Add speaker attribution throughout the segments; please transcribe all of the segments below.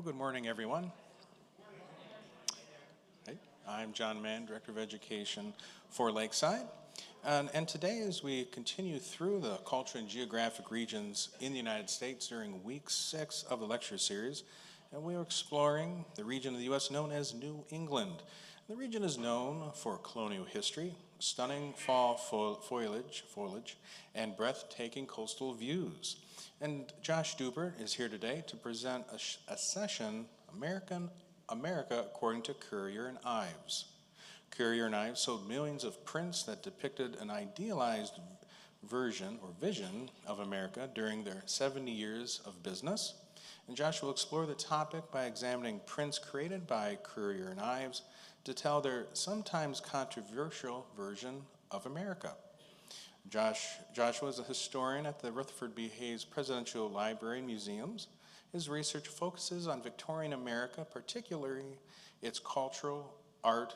Speaker 1: Good morning, everyone. Hey, I'm John Mann, Director of Education for Lakeside. And today, as we continue through the culture and geographic regions in the United States during week 6 of the lecture series, and we are exploring the region of the U.S. known as New England. The region is known for colonial history, stunning fall foliage, and breathtaking coastal views. And Josh Dubert is here today to present a session, America According to Currier and Ives. Currier and Ives sold millions of prints that depicted an idealized version or vision of America during their 70 years of business. And Josh will explore the topic by examining prints created by Currier and Ives to tell their sometimes controversial version of America. Joshua is a historian at the Rutherford B. Hayes Presidential Library and Museums. His research focuses on Victorian America, particularly its cultural, art,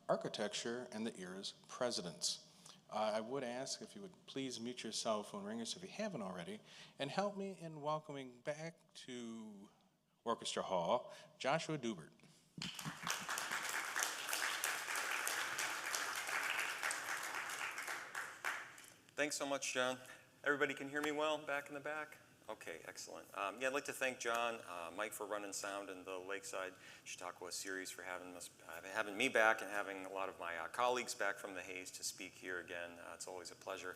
Speaker 1: architecture, and the era's presidents. I would ask if you would please mute your cell phone ringers if you haven't already, and help me in welcoming back to Orchestra Hall, Joshua Dubert.
Speaker 2: Thanks so much, John. Everybody can hear me well back in the back? Okay, excellent. I'd like to thank John, Mike for running sound in the Lakeside Chautauqua series for having me back and having a lot of my colleagues back from the Hayes to speak here again. It's always a pleasure.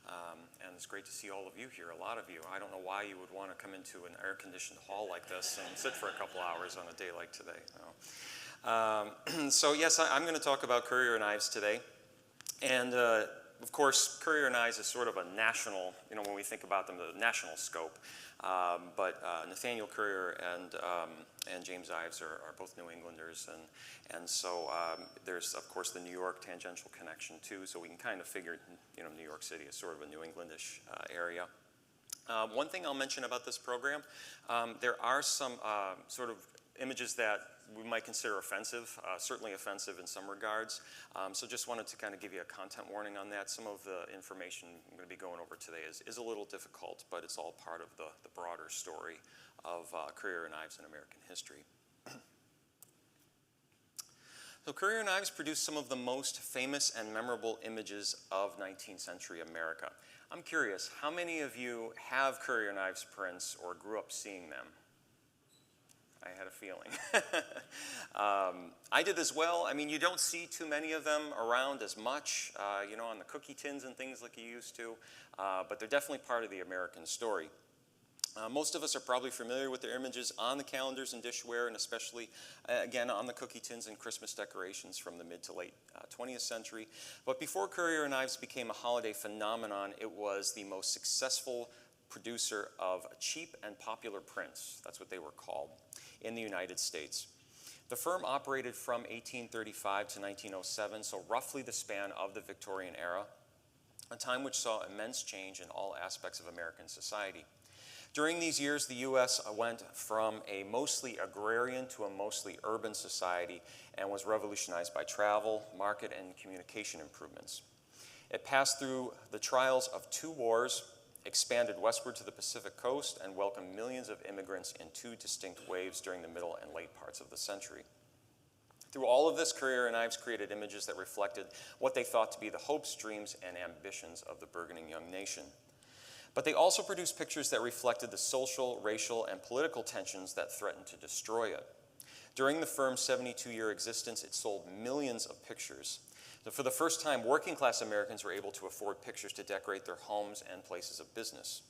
Speaker 2: And it's great to see all of you here, a lot of you. I don't know why you would want to come into an air-conditioned hall like this and sit for a couple hours on a day like today. So yes, I'm going to talk about Currier and Ives today. And of course, Currier and Ives is sort of a national, when we think about them, the national scope. But Nathaniel Currier and James Ives are both New Englanders. And so there's, of course, the New York tangential connection, too. So we can kind of figure, New York City is sort of a New Englandish area. One thing I'll mention about this program, there are some sort of images that we might consider offensive, certainly offensive in some regards. So just wanted to kind of give you a content warning on that. Some of the information I'm going to be going over today is a little difficult, but it's all part of the broader story of Currier and Ives in American history. So Currier and Ives produced some of the most famous and memorable images of 19th century America. I'm curious, how many of you have Currier and Ives prints or grew up seeing them? I had a feeling. I did as well. I mean, you don't see too many of them around as much, on the cookie tins and things like you used to, but they're definitely part of the American story. Most of us are probably familiar with their images on the calendars and dishware, and especially, again, on the cookie tins and Christmas decorations from the mid to late 20th century. But before Currier and Ives became a holiday phenomenon, it was the most successful producer of cheap and popular prints. That's what they were called in the United States. The firm operated from 1835 to 1907, so roughly the span of the Victorian era, a time which saw immense change in all aspects of American society. During these years, the U.S. went from a mostly agrarian to a mostly urban society and was revolutionized by travel, market, and communication improvements. It passed through the trials of 2 wars, expanded westward to the Pacific coast, and welcomed millions of immigrants in 2 distinct waves during the middle and late parts of the century. Through all of this, Currier and Ives created images that reflected what they thought to be the hopes, dreams, and ambitions of the burgeoning young nation. But they also produced pictures that reflected the social, racial, and political tensions that threatened to destroy it. During the firm's 72-year existence, it sold millions of pictures. So for the first time, working-class Americans were able to afford pictures to decorate their homes and places of business.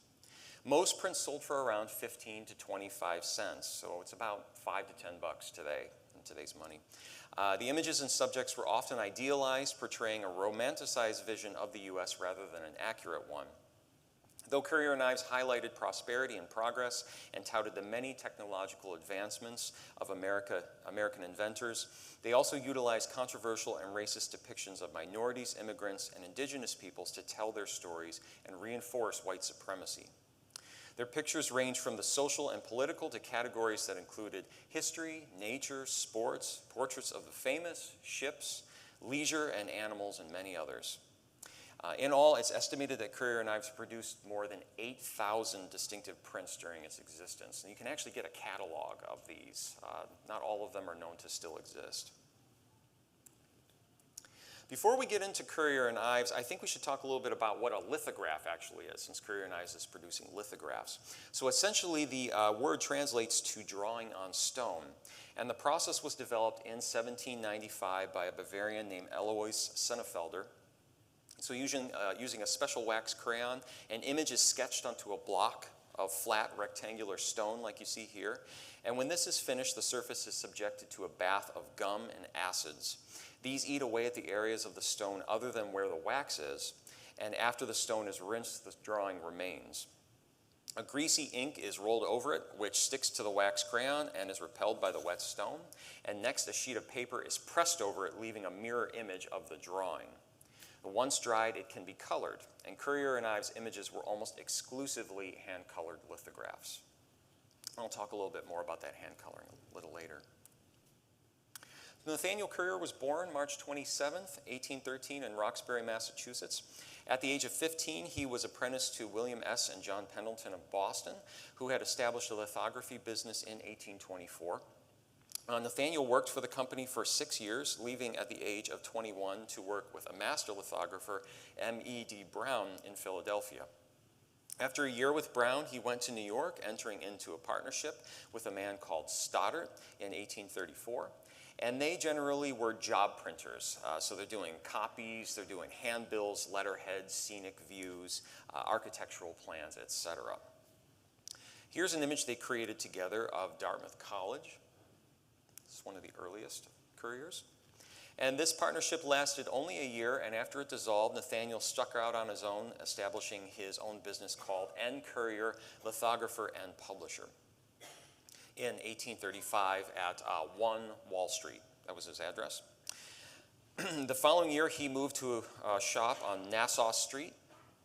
Speaker 2: Most prints sold for around 15 to 25 cents, so it's about $5 to $10 today, in today's money. The images and subjects were often idealized, portraying a romanticized vision of the U.S. rather than an accurate one. Though Currier and Ives highlighted prosperity and progress and touted the many technological advancements of American inventors, they also utilized controversial and racist depictions of minorities, immigrants, and indigenous peoples to tell their stories and reinforce white supremacy. Their pictures range from the social and political to categories that included history, nature, sports, portraits of the famous, ships, leisure, and animals, and many others. In all, it's estimated that Courier and Ives produced more than 8,000 distinctive prints during its existence. And you can actually get a catalog of these. Not all of them are known to still exist. Before we get into Courier and Ives, I think we should talk a little bit about what a lithograph actually is, since Courier and Ives is producing lithographs. So essentially, the word translates to drawing on stone. And the process was developed in 1795 by a Bavarian named Alois Sennefelder. So using a special wax crayon, an image is sketched onto a block of flat rectangular stone like you see here. And when this is finished, the surface is subjected to a bath of gum and acids. These eat away at the areas of the stone other than where the wax is, and after the stone is rinsed, the drawing remains. A greasy ink is rolled over it, which sticks to the wax crayon and is repelled by the wet stone. And next, a sheet of paper is pressed over it, leaving a mirror image of the drawing. Once dried, it can be colored, and Courier and Ives images were almost exclusively hand-colored lithographs. I'll talk a little bit more about that hand coloring a little later. Nathaniel Courier was born March 27th, 1813 in Roxbury, Massachusetts. At the age of 15, he was apprenticed to William S. and John Pendleton of Boston, who had established a lithography business in 1824. Nathaniel worked for the company for 6 years, leaving at the age of 21 to work with a master lithographer, M.E.D. Brown, in Philadelphia. After a year with Brown, he went to New York, entering into a partnership with a man called Stoddard in 1834. And they generally were job printers. So they're doing copies, they're doing handbills, letterheads, scenic views, architectural plans, etc. Here's an image they created together of Dartmouth College. This is one of the earliest Couriers. And this partnership lasted only a year, and after it dissolved, Nathaniel struck out on his own, establishing his own business called N. Courier, Lithographer and Publisher, in 1835 at 1 Wall Street. That was his address. The following year, he moved to a shop on Nassau Street.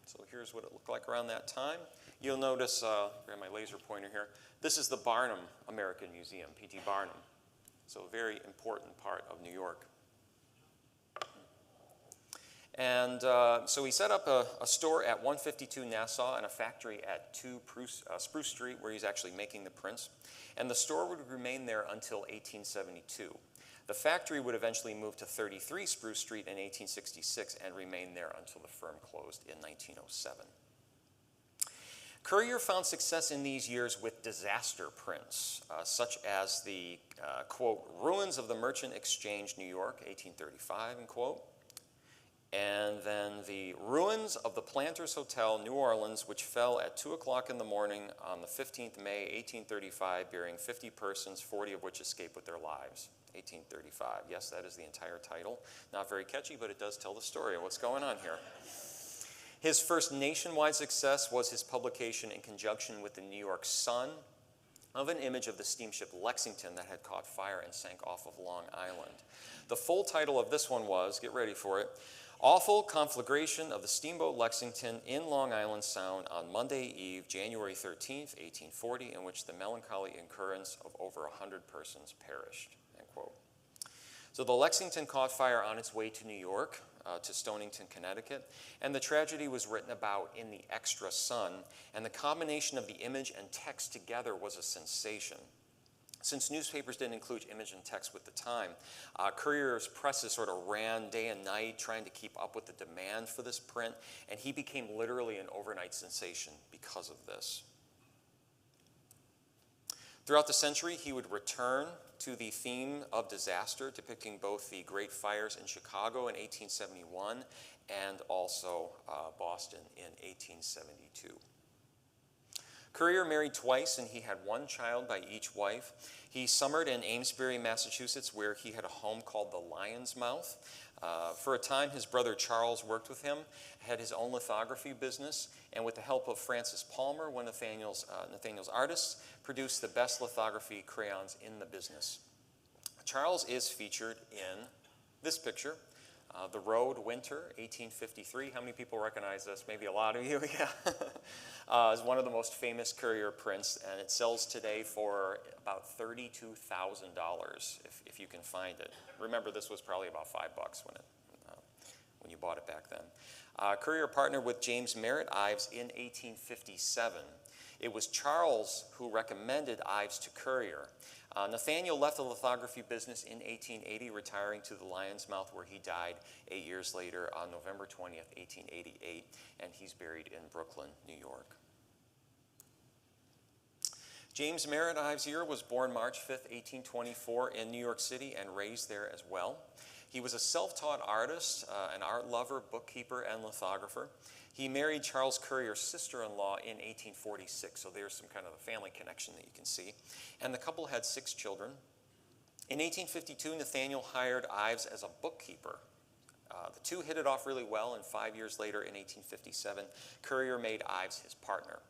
Speaker 2: So here's what it looked like around that time. You'll notice, I have my laser pointer here, this is the Barnum American Museum, P.T. Barnum. So a very important part of New York. And so he set up a store at 152 Nassau and a factory at 2 Spruce Street, where he's actually making the prints. And the store would remain there until 1872. The factory would eventually move to 33 Spruce Street in 1866 and remain there until the firm closed in 1907. Courier found success in these years with disaster prints, such as the, quote, Ruins of the Merchant Exchange, New York, 1835, end quote. And then the Ruins of the Planters Hotel, New Orleans, which fell at 2 o'clock in the morning on the 15th May, 1835, bearing 50 persons, 40 of which escaped with their lives. 1835. Yes, that is the entire title. Not very catchy, but it does tell the story of what's going on here. His first nationwide success was his publication in conjunction with the New York Sun of an image of the steamship Lexington that had caught fire and sank off of Long Island. The full title of this one was, get ready for it, Awful Conflagration of the Steamboat Lexington in Long Island Sound on Monday Eve, January 13th, 1840, in which the melancholy occurrence of over 100 persons perished, end quote. So the Lexington caught fire on its way to New York, to Stonington, Connecticut, and the tragedy was written about in the Extra Sun, and the combination of the image and text together was a sensation. Since newspapers didn't include image and text with the time, Courier's presses sort of ran day and night trying to keep up with the demand for this print, and he became literally an overnight sensation because of this. Throughout the century, he would return to the theme of disaster, depicting both the Great Fires in Chicago in 1871 and also Boston in 1872. Courier married twice, and he had 1 child by each wife. He summered in Amesbury, Massachusetts, where he had a home called the Lion's Mouth. For a time, his brother Charles worked with him, had his own lithography business, and with the help of Francis Palmer, one of Nathaniel's artists, produced the best lithography crayons in the business. Charles is featured in this picture, The Road, Winter, 1853. How many people recognize this? Maybe a lot of you, yeah. It's one of the most famous Courier prints, and it sells today for about $32,000 if you can find it. Remember, this was probably about $5 when you bought it back then. Currier partnered with James Merritt Ives in 1857. It was Charles who recommended Ives to Currier. Nathaniel left the lithography business in 1880, retiring to the Lion's Mouth, where he died 8 years later on November 20th, 1888, and he's buried in Brooklyn, New York. James Merritt Ives was born March 5th, 1824 in New York City and raised there as well. He was a self-taught artist, an art lover, bookkeeper, and lithographer. He married Charles Currier's sister-in-law in 1846, so there's some kind of a family connection that you can see. And the couple had 6 children. In 1852, Nathaniel hired Ives as a bookkeeper. The two hit it off really well, and 5 years later, in 1857, Currier made Ives his partner.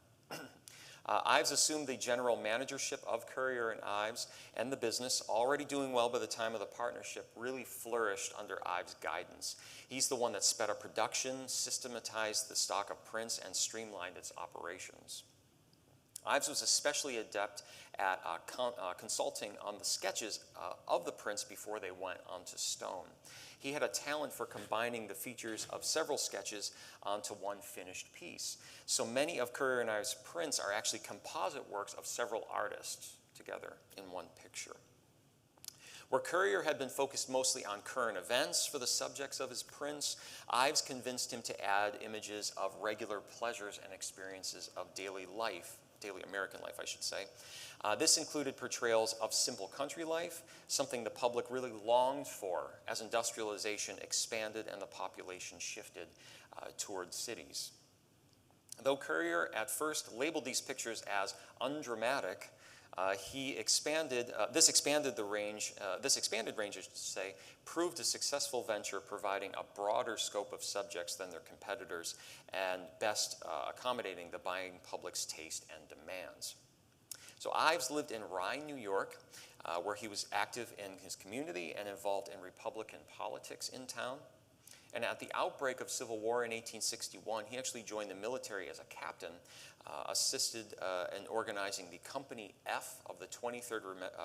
Speaker 2: Ives assumed the general managership of Currier and Ives, and the business, already doing well by the time of the partnership, really flourished under Ives' guidance. He's the one that sped up production, systematized the stock of prints, and streamlined its operations. Ives was especially adept at consulting on the sketches of the prints before they went onto stone. He had a talent for combining the features of several sketches onto one finished piece. So many of Currier and Ives' prints are actually composite works of several artists together in one picture. Where Currier had been focused mostly on current events for the subjects of his prints, Ives convinced him to add images of regular pleasures and experiences of daily life, daily American life, I should say. This included portrayals of simple country life, something the public really longed for as industrialization expanded and the population shifted toward cities. Though Currier at first labeled these pictures as undramatic, this expanded range, I should say, proved a successful venture, providing a broader scope of subjects than their competitors and best accommodating the buying public's taste and demands. So Ives lived in Rye, New York, where he was active in his community and involved in Republican politics in town. And at the outbreak of Civil War in 1861, he actually joined the military as a captain, assisted in organizing the Company F of the 23rd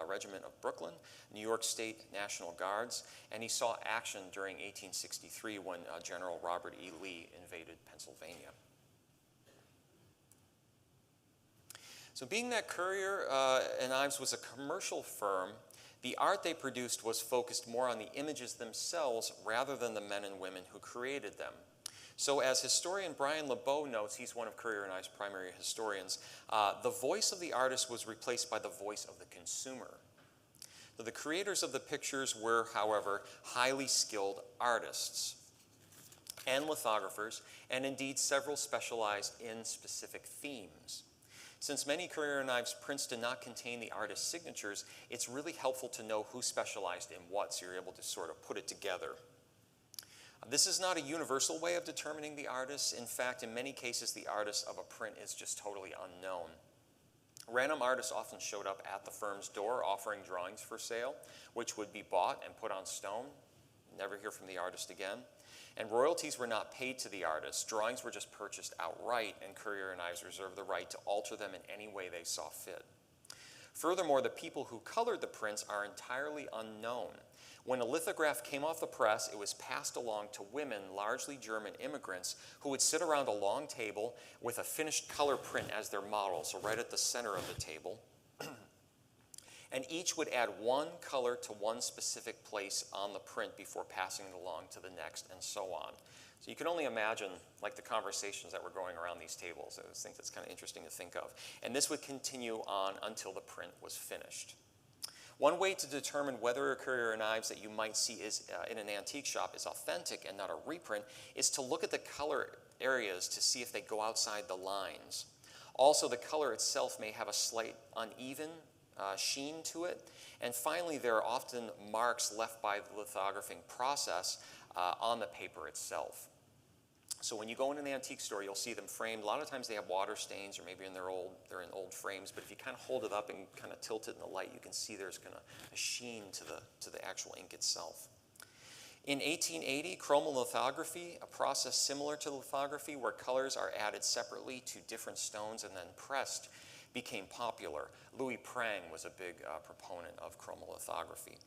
Speaker 2: Regiment of Brooklyn, New York State National Guards, and he saw action during 1863 when General Robert E. Lee invaded Pennsylvania. So being that Currier and Ives was a commercial firm, the art they produced was focused more on the images themselves rather than the men and women who created them. So as historian Brian LeBeau notes, he's one of Currier and Ives' primary historians, the voice of the artist was replaced by the voice of the consumer. So the creators of the pictures were, however, highly skilled artists and lithographers, and indeed several specialized in specific themes. Since many Currier and Ives prints did not contain the artist's signatures, it's really helpful to know who specialized in what, so you're able to sort of put it together. This is not a universal way of determining the artist. In fact, in many cases, the artist of a print is just totally unknown. Random artists often showed up at the firm's door offering drawings for sale, which would be bought and put on stone. Never hear from the artist again. And royalties were not paid to the artist. Drawings were just purchased outright, and Currier and Ives reserved the right to alter them in any way they saw fit. Furthermore, the people who colored the prints are entirely unknown. When a lithograph came off the press, it was passed along to women, largely German immigrants, who would sit around a long table with a finished color print as their model, so right at the center of the table. And each would add one color to one specific place on the print before passing it along to the next, and so on. So you can only imagine like the conversations that were going around these tables. I think that's kind of interesting to think of. And this would continue on until the print was finished. One way to determine whether a Currier and Ives that you might see in an antique shop is authentic and not a reprint is to look at the color areas to see if they go outside the lines. Also, the color itself may have a slight uneven sheen to it. And finally, there are often marks left by the lithographing process on the paper itself. So when you go into an antique store, you'll see them framed. A lot of times they have water stains, or maybe they're in old frames. But if you kind of hold it up and kind of tilt it in the light, you can see there's kind of a sheen to the actual ink itself. In 1880, chromolithography, a process similar to lithography where colors are added separately to different stones and then pressed, became popular. Louis Prang was a big proponent of chromolithography.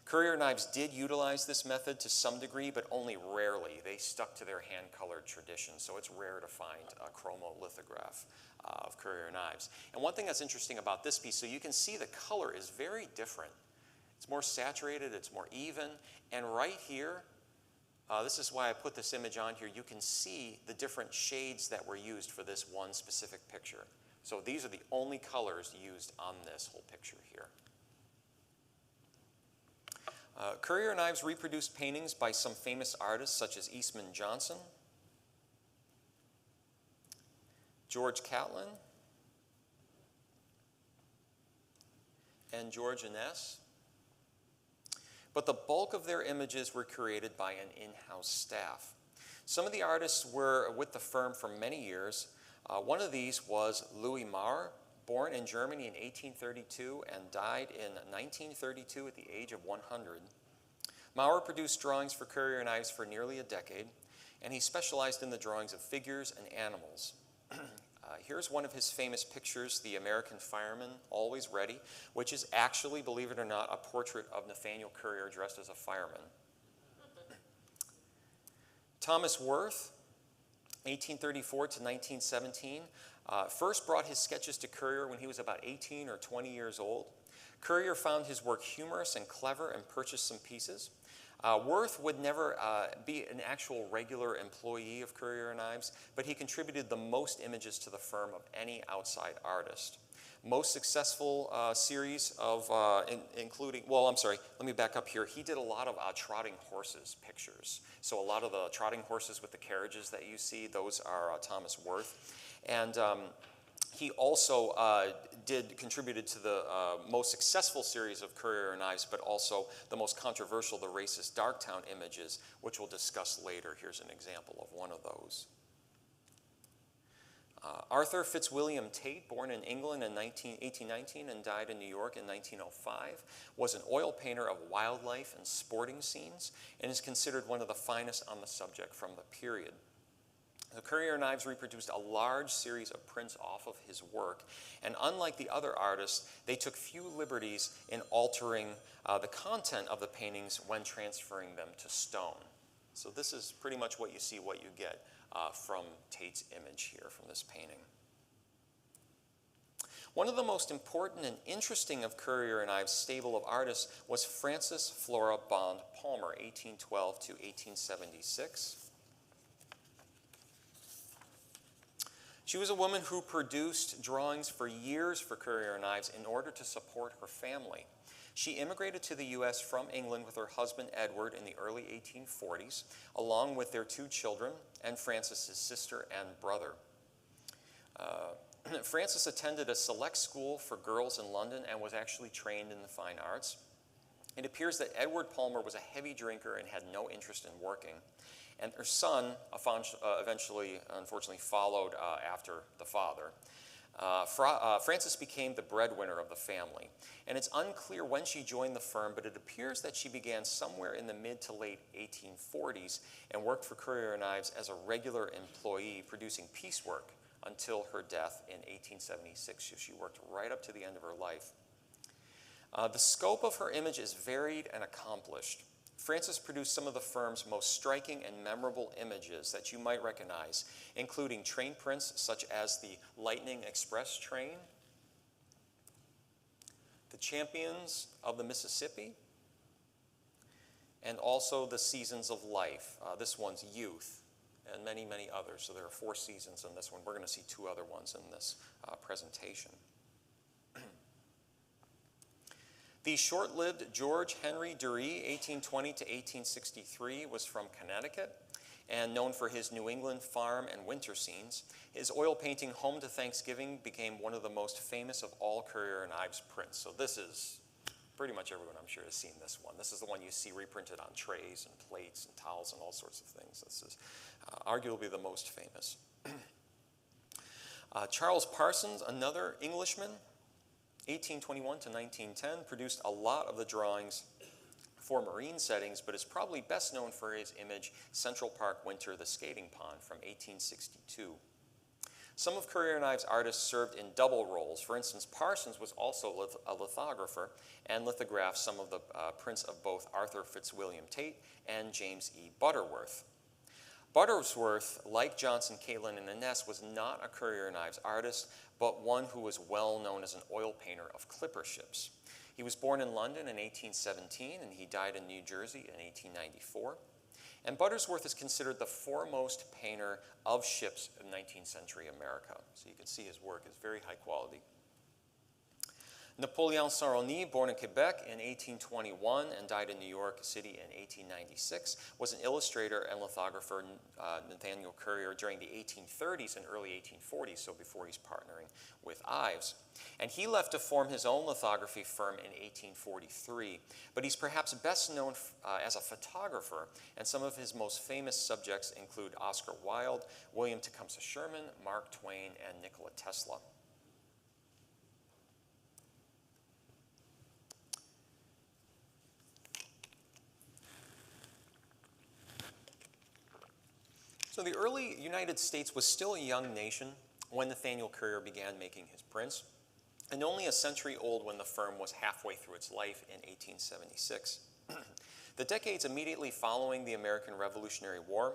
Speaker 2: Currier knives did utilize this method to some degree, but only rarely. They stuck to their hand-colored tradition, so it's rare to find a chromolithograph of Currier knives. And one thing that's interesting about this piece, so you can see the color is very different. It's more saturated, it's more even, and right here, this is why I put this image on here, you can see the different shades that were used for this one specific picture. So these are the only colors used on this whole picture here. Currier knives reproduced paintings by some famous artists such as Eastman Johnson, George Catlin, and George Inness. But the bulk of their images were created by an in-house staff. Some of the artists were with the firm for many years. One of these was Louis Maurer, born in Germany in 1832 and died in 1932 at the age of 100. Maurer produced drawings for Currier knives for nearly a decade, and he specialized in the drawings of figures and animals. Here's one of his famous pictures, The American Fireman, Always Ready, which is actually, believe it or not, a portrait of Nathaniel Currier dressed as a fireman. Thomas Worth, 1834 to 1917, first brought his sketches to Currier when he was about 18 or 20 years old. Currier found his work humorous and clever and purchased some pieces. Worth would never be an actual regular employee of Currier knives, but he contributed the most images to the firm of any outside artist. Most successful series of, including, well, I'm sorry, let me back up here. He did a lot of trotting horses pictures. So a lot of the trotting horses with the carriages that you see, those are Thomas Worth. And he also contributed to the most successful series of Currier knives, but also the most controversial, the racist Darktown images, which we'll discuss later. Here's an example of one of those. Arthur Fitzwilliam Tate, born in England in 1819 and died in New York in 1905, was an oil painter of wildlife and sporting scenes and is considered one of the finest on the subject from the period. The Currier knives reproduced a large series of prints off of his work, and unlike the other artists, they took few liberties in altering the content of the paintings when transferring them to stone. So this is pretty much what you see, what you get from Tate's image here, from this painting. One of the most important and interesting of Currier knives' stable of artists was Frances Flora Bond Palmer, 1812 to 1876. She was a woman who produced drawings for years for Currier knives in order to support her family. She immigrated to the U.S. from England with her husband Edward in the early 1840s, along with their 2 children and Francis's sister and brother. Frances attended a select school for girls in London and was actually trained in the fine arts. It appears that Edward Palmer was a heavy drinker and had no interest in working. And her son eventually, unfortunately, followed after the father. Frances became the breadwinner of the family. And it's unclear when she joined the firm, but it appears that she began somewhere in the mid to late 1840s and worked for Currier knives as a regular employee, producing piecework until her death in 1876. So she worked right up to the end of her life. The scope of her image is varied and accomplished. Frances produced some of the firm's most striking and memorable images that you might recognize, including train prints such as the Lightning Express train, the Champions of the Mississippi, and also the Seasons of Life. This one's Youth, and many, many others. So there are 4 seasons in this one. We're going to see 2 other ones in this presentation. The short-lived George Henry Dury, 1820 to 1863, was from Connecticut and known for his New England farm and winter scenes. His oil painting Home to Thanksgiving became one of the most famous of all Currier knives prints. So this is, pretty much everyone I'm sure has seen this one. This is the one you see reprinted on trays and plates and towels and all sorts of things. This is arguably the most famous. Charles Parsons, another Englishman, 1821 to 1910, produced a lot of the drawings for marine settings, but is probably best known for his image Central Park Winter, the Skating Pond, from 1862. Some of Currier and Ives' artists served in double roles. For instance, Parsons was also a lithographer and lithographed some of the prints of both Arthur Fitzwilliam Tate and James E. Butterworth. Butterworth, like Johnson, Catlin, and Inness, was not a Currier and Ives artist, but one who was well known as an oil painter of clipper ships. He was born in London in 1817, and he died in New Jersey in 1894. And Butterworth is considered the foremost painter of ships in 19th century America. So you can see his work is very high quality. Napoleon Sarony, born in Quebec in 1821 and died in New York City in 1896, was an illustrator and lithographer, Nathaniel Currier, during the 1830s and early 1840s, so before he's partnering with Ives. And he left to form his own lithography firm in 1843, but he's perhaps best known as a photographer, and some of his most famous subjects include Oscar Wilde, William Tecumseh Sherman, Mark Twain, and Nikola Tesla. So the early United States was still a young nation when Nathaniel Currier began making his prints, and only a century old when the firm was halfway through its life in 1876. The decades immediately following the American Revolutionary War,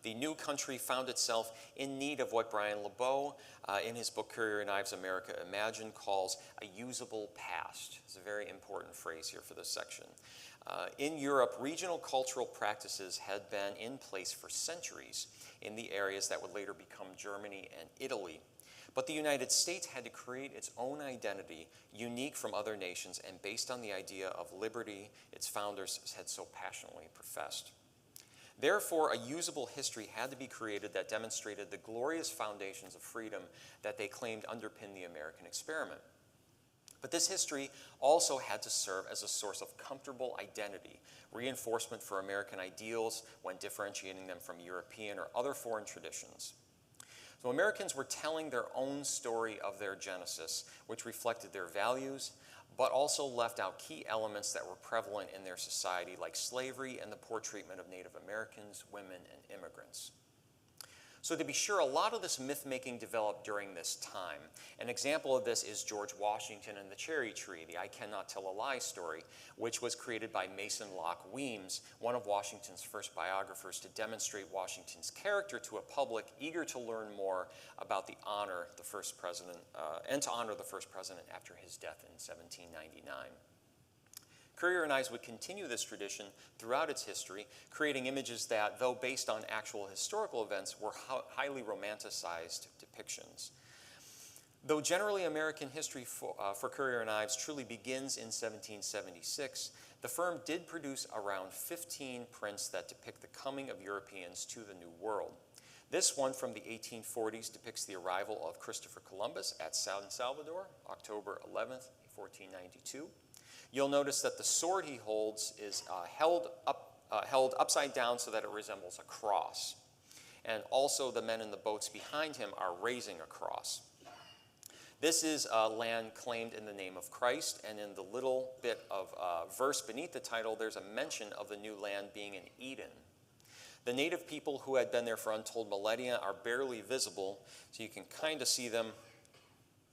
Speaker 2: the new country found itself in need of what Brian LeBeau, in his book Currier and Ives, America Imagined, calls a usable past. It's a very important phrase here for this section. In Europe, regional cultural practices had been in place for centuries in the areas that would later become Germany and Italy. But the United States had to create its own identity, unique from other nations and based on the idea of liberty its founders had so passionately professed. Therefore, a usable history had to be created that demonstrated the glorious foundations of freedom that they claimed underpinned the American experiment. But this history also had to serve as a source of comfortable identity, reinforcement for American ideals when differentiating them from European or other foreign traditions. So Americans were telling their own story of their genesis, which reflected their values, but also left out key elements that were prevalent in their society, like slavery and the poor treatment of Native Americans, women, and immigrants. So to be sure, a lot of this myth-making developed during this time. An example of this is George Washington and the Cherry Tree, the I Cannot Tell a Lie story, which was created by Mason Locke Weems, one of Washington's first biographers, to demonstrate Washington's character to a public eager to learn more about and to honor the first president after his death in 1799. Currier and Ives would continue this tradition throughout its history, creating images that, though based on actual historical events, were highly romanticized depictions. Though generally American history for Currier and Ives truly begins in 1776, the firm did produce around 15 prints that depict the coming of Europeans to the New World. This one from the 1840s depicts the arrival of Christopher Columbus at San Salvador, October 11th, 1492. You'll notice that the sword he holds is held upside down so that it resembles a cross. And also the men in the boats behind him are raising a cross. This is land claimed in the name of Christ, and in the little bit of verse beneath the title, there's a mention of the new land being in Eden. The native people who had been there for untold millennia are barely visible, so you can kind of see them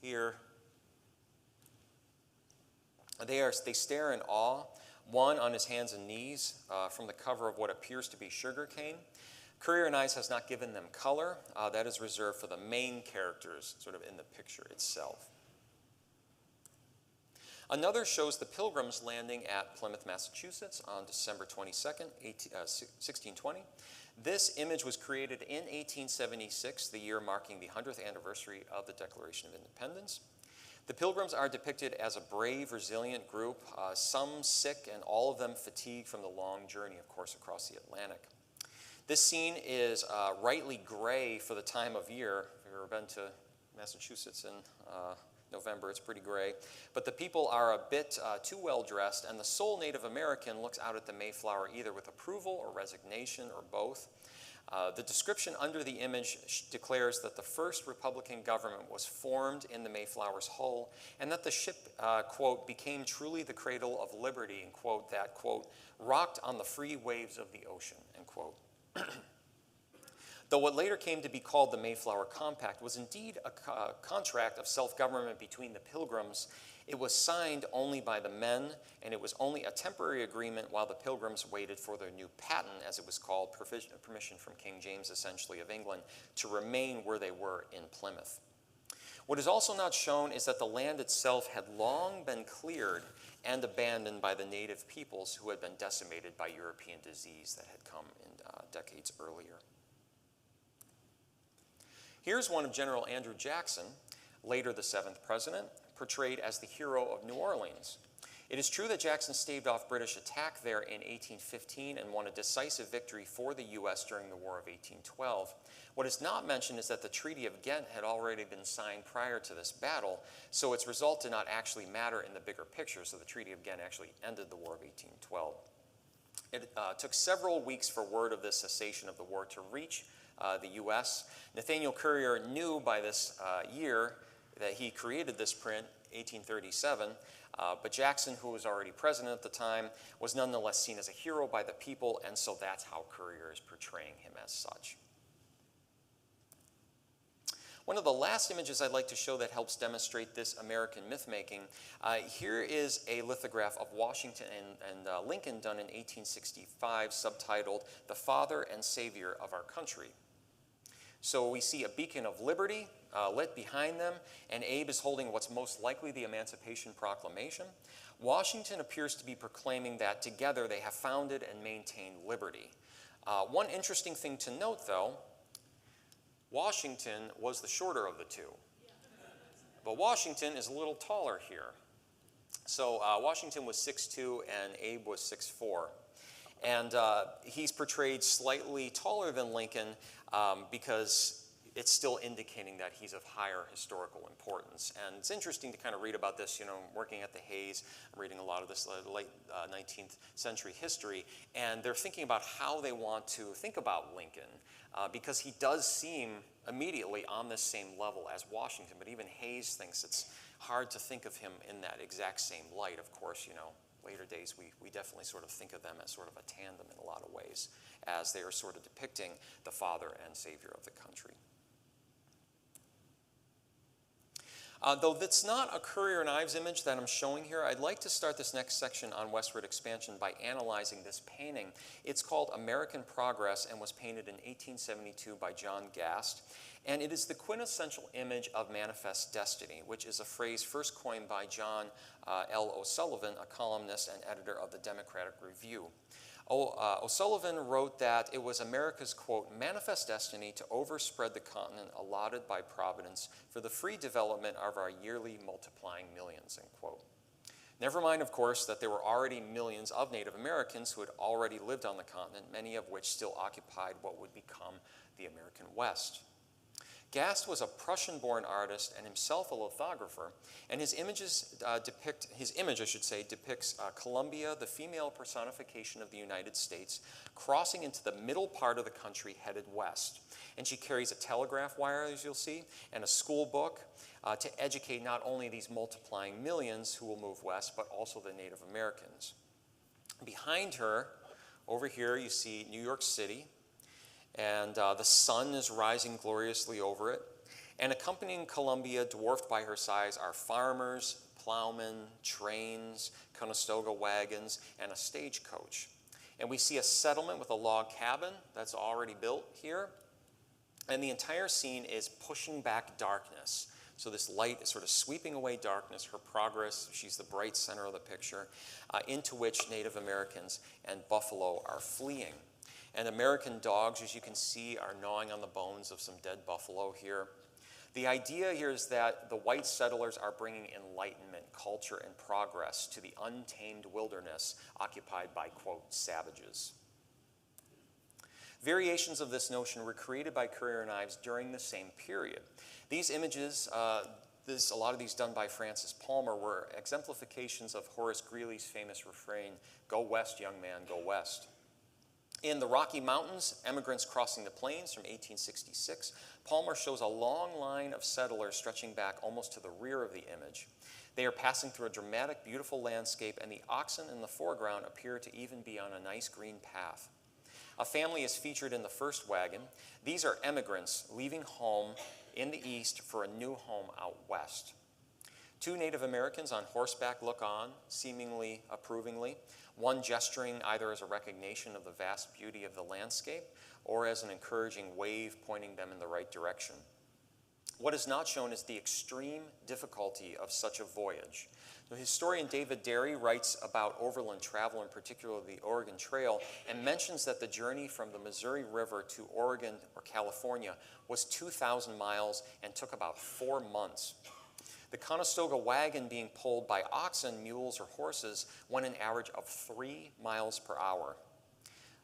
Speaker 2: here. They stare in awe, one on his hands and knees from the cover of what appears to be sugarcane. Currier and Ives has not given them color. That is reserved for the main characters, sort of in the picture itself. Another shows the Pilgrims landing at Plymouth, Massachusetts on December 22nd, 1620. This image was created in 1876, the year marking the 100th anniversary of the Declaration of Independence. The Pilgrims are depicted as a brave, resilient group, some sick and all of them fatigued from the long journey, of course, across the Atlantic. This scene is rightly gray for the time of year. If you've ever been to Massachusetts in November, it's pretty gray. But the people are a bit too well dressed, and the sole Native American looks out at the Mayflower either with approval or resignation or both. The description under the image declares that the first Republican government was formed in the Mayflower's hull, and that the ship, quote, became truly the cradle of liberty, and quote, that, quote, rocked on the free waves of the ocean, end quote. Though what later came to be called the Mayflower Compact was indeed a contract of self-government between the Pilgrims, it was signed only by the men, and it was only a temporary agreement while the Pilgrims waited for their new patent, as it was called, permission from King James, essentially, of England, to remain where they were in Plymouth. What is also not shown is that the land itself had long been cleared and abandoned by the native peoples who had been decimated by European disease that had come in decades earlier. Here's one of General Andrew Jackson, later the 7th president, portrayed as the hero of New Orleans. It is true that Jackson staved off British attack there in 1815 and won a decisive victory for the U.S. during the War of 1812. What is not mentioned is that the Treaty of Ghent had already been signed prior to this battle, so its result did not actually matter in the bigger picture, so the Treaty of Ghent actually ended the War of 1812. It took several weeks for word of the cessation of the war to reach the U.S. Nathaniel Currier knew by this year that he created this print, 1837, but Jackson, who was already president at the time, was nonetheless seen as a hero by the people, and so that's how Currier is portraying him as such. One of the last images I'd like to show that helps demonstrate this American myth-making, here is a lithograph of Washington and Lincoln done in 1865, subtitled, "The Father and Savior of Our Country." So we see a beacon of liberty lit behind them, and Abe is holding what's most likely the Emancipation Proclamation. Washington appears to be proclaiming that together they have founded and maintained liberty. One interesting thing to note, though, Washington was the shorter of the two. But Washington is a little taller here. So Washington was 6'2", and Abe was 6'4". And he's portrayed slightly taller than Lincoln because it's still indicating that he's of higher historical importance. And it's interesting to kind of read about this, you know, working at the Hayes, reading a lot of this late 19th century history, and they're thinking about how they want to think about Lincoln because he does seem immediately on the same level as Washington, but even Hayes thinks it's hard to think of him in that exact same light. Of course, you know, later days we definitely sort of think of them as sort of a tandem in a lot of ways, as they are sort of depicting the father and savior of the country. Though that's not a Currier and Ives image that I'm showing here, I'd like to start this next section on westward expansion by analyzing this painting. It's called American Progress and was painted in 1872 by John Gast. And it is the quintessential image of manifest destiny, which is a phrase first coined by John L. O'Sullivan, a columnist and editor of the Democratic Review. O'Sullivan wrote that it was America's, quote, manifest destiny to overspread the continent allotted by Providence for the free development of our yearly multiplying millions, end quote. Never mind, of course, that there were already millions of Native Americans who had already lived on the continent, many of which still occupied what would become the American West. Gast was a Prussian-born artist and himself a lithographer, and his image, depicts Columbia, the female personification of the United States, crossing into the middle part of the country headed west. And she carries a telegraph wire, as you'll see, and a school book to educate not only these multiplying millions who will move west, but also the Native Americans. Behind her, over here, you see New York City, and the sun is rising gloriously over it. And accompanying Columbia, dwarfed by her size, are farmers, plowmen, trains, Conestoga wagons, and a stagecoach. And we see a settlement with a log cabin that's already built here. And the entire scene is pushing back darkness. So this light is sort of sweeping away darkness, her progress, she's the bright center of the picture, into which Native Americans and buffalo are fleeing. And American dogs, as you can see, are gnawing on the bones of some dead buffalo here. The idea here is that the white settlers are bringing enlightenment, culture, and progress to the untamed wilderness occupied by, quote, savages. Variations of this notion were created by Currier and Ives during the same period. These images, a lot of these done by Francis Palmer, were exemplifications of Horace Greeley's famous refrain, "Go west, young man, go west." In the Rocky Mountains, Emigrants Crossing the Plains from 1866, Palmer shows a long line of settlers stretching back almost to the rear of the image. They are passing through a dramatic, beautiful landscape, and the oxen in the foreground appear to even be on a nice green path. A family is featured in the first wagon. These are immigrants leaving home in the east for a new home out west. Two Native Americans on horseback look on, seemingly approvingly, one gesturing either as a recognition of the vast beauty of the landscape or as an encouraging wave pointing them in the right direction. What is not shown is the extreme difficulty of such a voyage. The historian David Derry writes about overland travel, in particular the Oregon Trail, and mentions that the journey from the Missouri River to Oregon or California was 2,000 miles and took about 4 months. The Conestoga wagon being pulled by oxen, mules, or horses went an average of 3 miles per hour.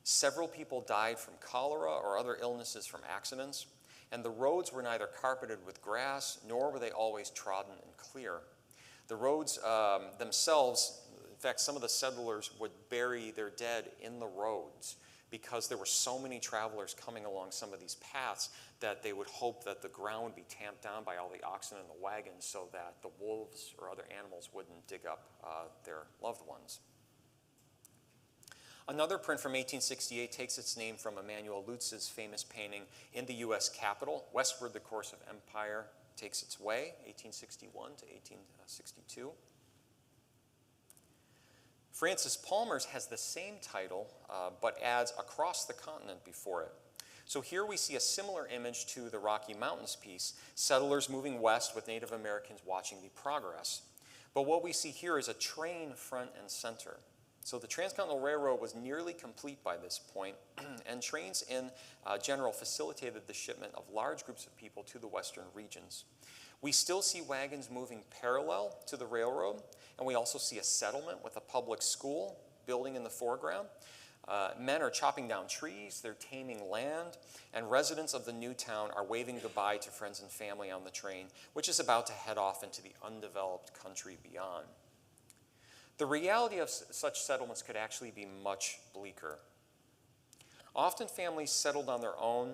Speaker 2: Several people died from cholera or other illnesses from accidents, and the roads were neither carpeted with grass, nor were they always trodden and clear. The roads themselves, in fact, some of the settlers would bury their dead in the roads because there were so many travelers coming along some of these paths that they would hope that the ground would be tamped down by all the oxen in the wagons so that the wolves or other animals wouldn't dig up their loved ones. Another print from 1868 takes its name from Emanuel Lutz's famous painting in the U.S. Capitol. Westward, the course of empire takes its way, 1861 to 1862. Francis Palmer's has the same title, but adds across the continent before it. So here we see a similar image to the Rocky Mountains piece, settlers moving west with Native Americans watching the progress. But what we see here is a train front and center. So the Transcontinental Railroad was nearly complete by this point, and trains in general facilitated the shipment of large groups of people to the western regions. We still see wagons moving parallel to the railroad, and we also see a settlement with a public school building in the foreground. Men are chopping down trees, they're taming land, and residents of the new town are waving goodbye to friends and family on the train, which is about to head off into the undeveloped country beyond. The reality of such settlements could actually be much bleaker. Often families settled on their own,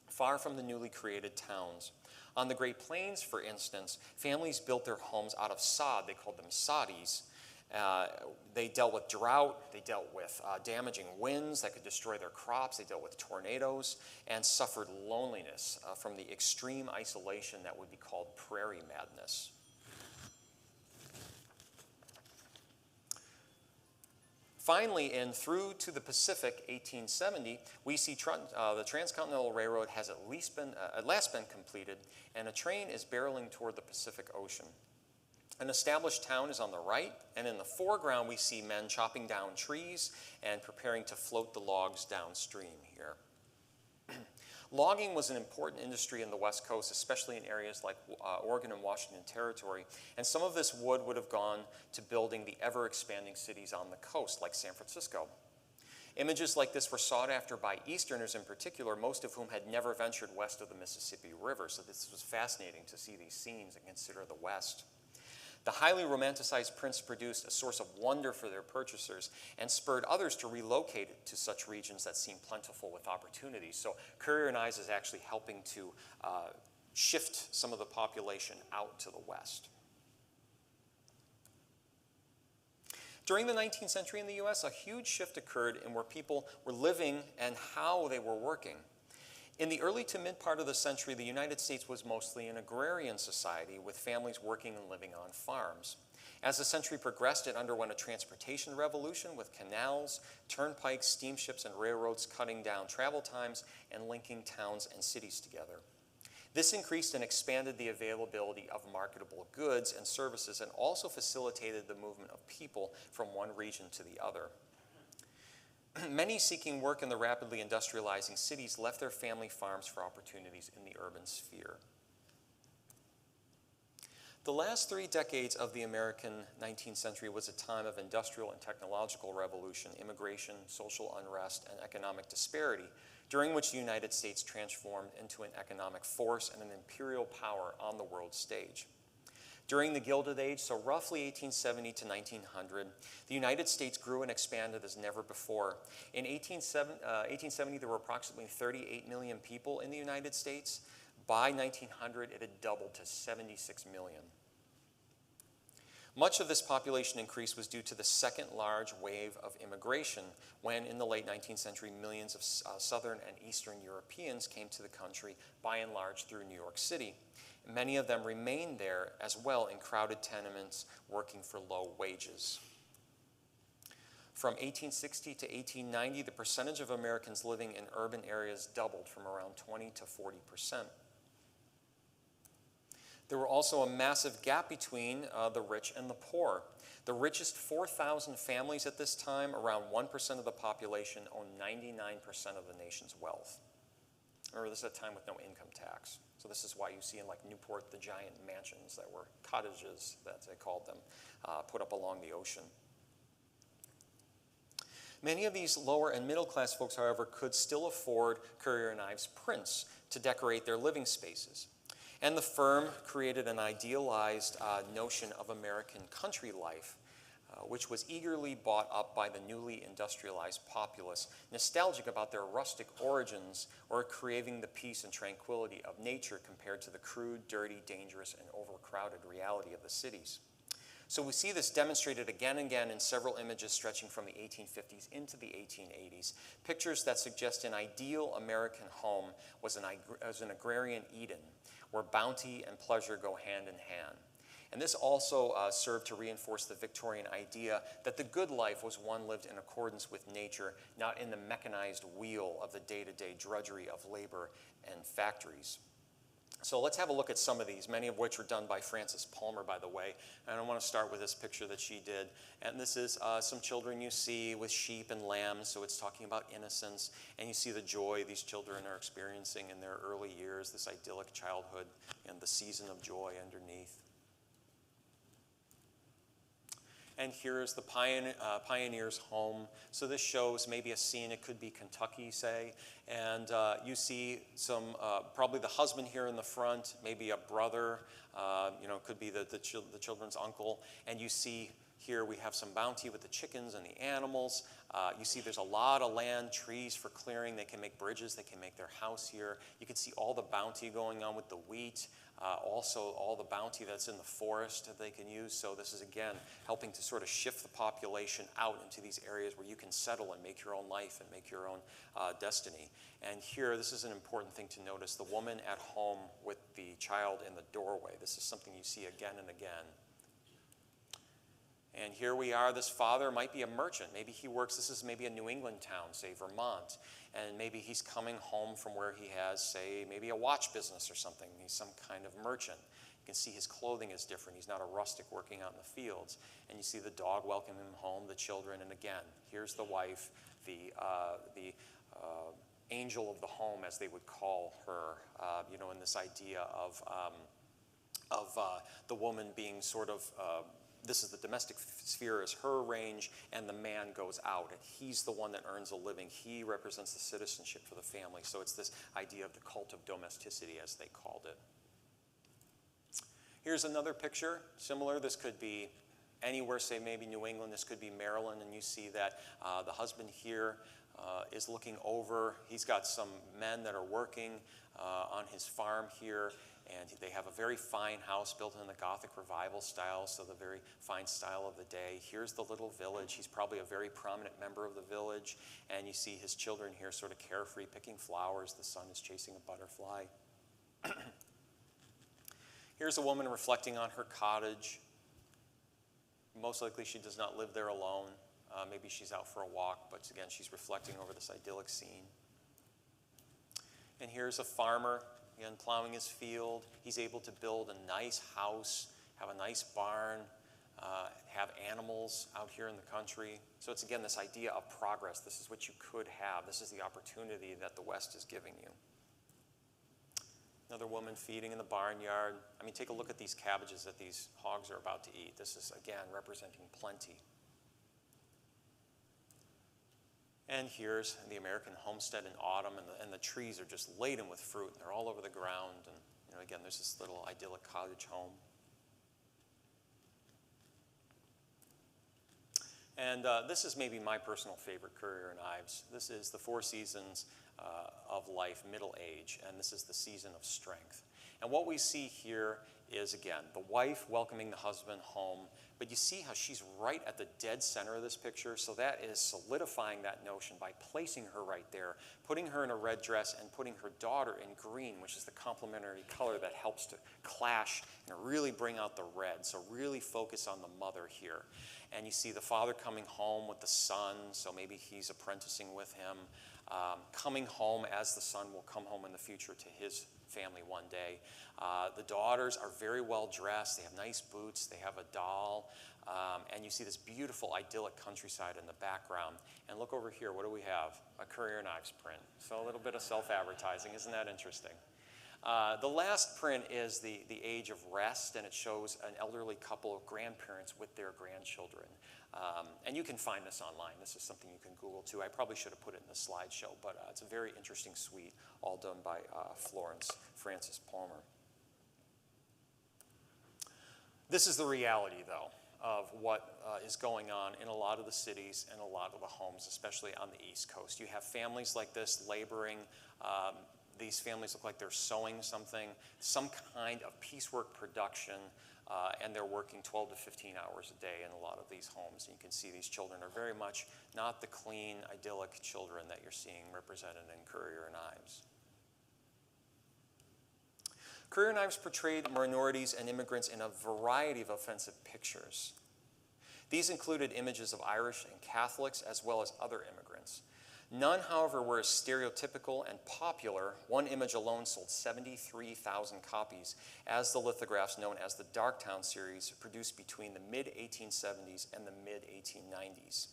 Speaker 2: far from the newly created towns. On the Great Plains, for instance, families built their homes out of sod. They called them soddies. They dealt with drought, they dealt with damaging winds that could destroy their crops, they dealt with tornadoes, and suffered loneliness from the extreme isolation that would be called prairie madness. Finally, and through to the Pacific, 1870, we see the Transcontinental Railroad has at last been completed, and a train is barreling toward the Pacific Ocean. An established town is on the right, and in the foreground we see men chopping down trees and preparing to float the logs downstream here. Logging was an important industry in the West Coast, especially in areas like Oregon and Washington Territory, and some of this wood would have gone to building the ever-expanding cities on the coast, like San Francisco. Images like this were sought after by Easterners in particular, most of whom had never ventured west of the Mississippi River, so this was fascinating to see these scenes and consider the West. The highly romanticized prints produced a source of wonder for their purchasers and spurred others to relocate to such regions that seemed plentiful with opportunities. So Currier and Ives is actually helping to shift some of the population out to the west. During the 19th century in the US, a huge shift occurred in where people were living and how they were working. In the early to mid part of the century, the United States was mostly an agrarian society with families working and living on farms. As the century progressed, it underwent a transportation revolution with canals, turnpikes, steamships, and railroads cutting down travel times and linking towns and cities together. This increased and expanded the availability of marketable goods and services and also facilitated the movement of people from one region to the other. Many seeking work in the rapidly industrializing cities left their family farms for opportunities in the urban sphere. The last 3 decades of the American 19th century was a time of industrial and technological revolution, immigration, social unrest, and economic disparity, during which the United States transformed into an economic force and an imperial power on the world stage. During the Gilded Age, so roughly 1870 to 1900, the United States grew and expanded as never before. In 1870, there were approximately 38 million people in the United States. By 1900, it had doubled to 76 million. Much of this population increase was due to the second large wave of immigration when, in the late 19th century, millions of Southern and Eastern Europeans came to the country, by and large through New York City. Many of them remained there as well in crowded tenements, working for low wages. From 1860 to 1890, the percentage of Americans living in urban areas doubled from around 20 to 40%. There were also a massive gap between the rich and the poor. The richest 4,000 families at this time, around 1% of the population, owned 99% of the nation's wealth. Remember, this is a time with no income tax. So this is why you see in like Newport the giant mansions that were cottages, that they called them, put up along the ocean. Many of these lower and middle class folks, however, could still afford Currier and Ives prints to decorate their living spaces. And the firm created an idealized notion of American country life, which was eagerly bought up by the newly industrialized populace, nostalgic about their rustic origins or craving the peace and tranquility of nature compared to the crude, dirty, dangerous, and overcrowded reality of the cities. So we see this demonstrated again and again in several images stretching from the 1850s into the 1880s, pictures that suggest an ideal American home was an agrarian Eden, where bounty and pleasure go hand in hand. And this also served to reinforce the Victorian idea that the good life was one lived in accordance with nature, not in the mechanized wheel of the day-to-day drudgery of labor and factories. So let's have a look at some of these, many of which were done by Frances Palmer, by the way. And I want to start with this picture that she did. And this is some children you see with sheep and lambs, so it's talking about innocence. And you see the joy these children are experiencing in their early years, this idyllic childhood and the season of joy underneath. And here's the pioneer's home. So this shows maybe a scene, it could be Kentucky, say, and you see some, probably the husband here in the front, maybe a brother, it could be the children's uncle, and you see here we have some bounty with the chickens and the animals. You see there's a lot of land, trees for clearing. They can make bridges, they can make their house here. You can see all the bounty going on with the wheat. Also all the bounty that's in the forest that they can use. So this is, again, helping to sort of shift the population out into these areas where you can settle and make your own life and make your own destiny. And here, this is an important thing to notice, the woman at home with the child in the doorway. This is something you see again and again. And here we are, this father might be a merchant. Maybe he works, this is maybe a New England town, say Vermont. And maybe he's coming home from where he has, say, maybe a watch business or something. He's some kind of merchant. You can see his clothing is different. He's not a rustic working out in the fields. And you see the dog welcoming him home, the children. And again, here's the wife, the angel of the home, as they would call her, in this idea of the woman being sort of, this is the domestic sphere is her range, and the man goes out, and he's the one that earns a living. He represents the citizenship for the family. So it's this idea of the cult of domesticity, as they called it. Here's another picture, similar. This could be anywhere, say maybe New England. This could be Maryland, and you see that the husband here is looking over. He's got some men that are working on his farm here, and they have a very fine house built in the Gothic Revival style, so the very fine style of the day. Here's the little village. He's probably a very prominent member of the village, and you see his children here sort of carefree, picking flowers. The son is chasing a butterfly. Here's a woman reflecting on her cottage. Most likely she does not live there alone. Maybe she's out for a walk, but again, she's reflecting over this idyllic scene. And here's a farmer, again, plowing his field. He's able to build a nice house, have a nice barn, have animals out here in the country. So it's, again, this idea of progress. This is what you could have. This is the opportunity that the West is giving you. Another woman feeding in the barnyard. I mean, take a look at these cabbages that these hogs are about to eat. This is, again, representing plenty. And here's the American homestead in autumn, and the trees are just laden with fruit, and they're all over the ground. And again, there's this little idyllic cottage home. And this is maybe my personal favorite Currier and Ives. This is the Four Seasons of life, middle age, and this is the season of strength. And what we see here is, again, the wife welcoming the husband home. But you see how she's right at the dead center of this picture? So that is solidifying that notion by placing her right there, putting her in a red dress and putting her daughter in green, which is the complementary color that helps to clash and really bring out the red. So really focus on the mother here. And you see the father coming home with the son, so maybe he's apprenticing with him, coming home as the son will come home in the future to his family one day. The daughters are very well dressed. They have nice boots. They have a doll. And you see this beautiful, idyllic countryside in the background. And look over here. What do we have? A Currier and Ives print. So a little bit of self-advertising. Isn't that interesting? The last print is the age of rest, and it shows an elderly couple of grandparents with their grandchildren. And you can find this online. This is something you can Google too. I probably should have put it in the slideshow, but it's a very interesting suite, all done by Florence Francis Palmer. This is the reality, though, of what is going on in a lot of the cities and a lot of the homes, especially on the East Coast. You have families like this laboring. These families look like they're sewing something, some kind of piecework production, and they're working 12 to 15 hours a day in a lot of these homes. And you can see these children are very much not the clean, idyllic children that you're seeing represented in Currier and Ives. Currier and Ives portrayed minorities and immigrants in a variety of offensive pictures. These included images of Irish and Catholics as well as other immigrants. None, however, were as stereotypical and popular. One image alone sold 73,000 copies as the lithographs known as the Darktown series, produced between the mid-1870s and the mid-1890s.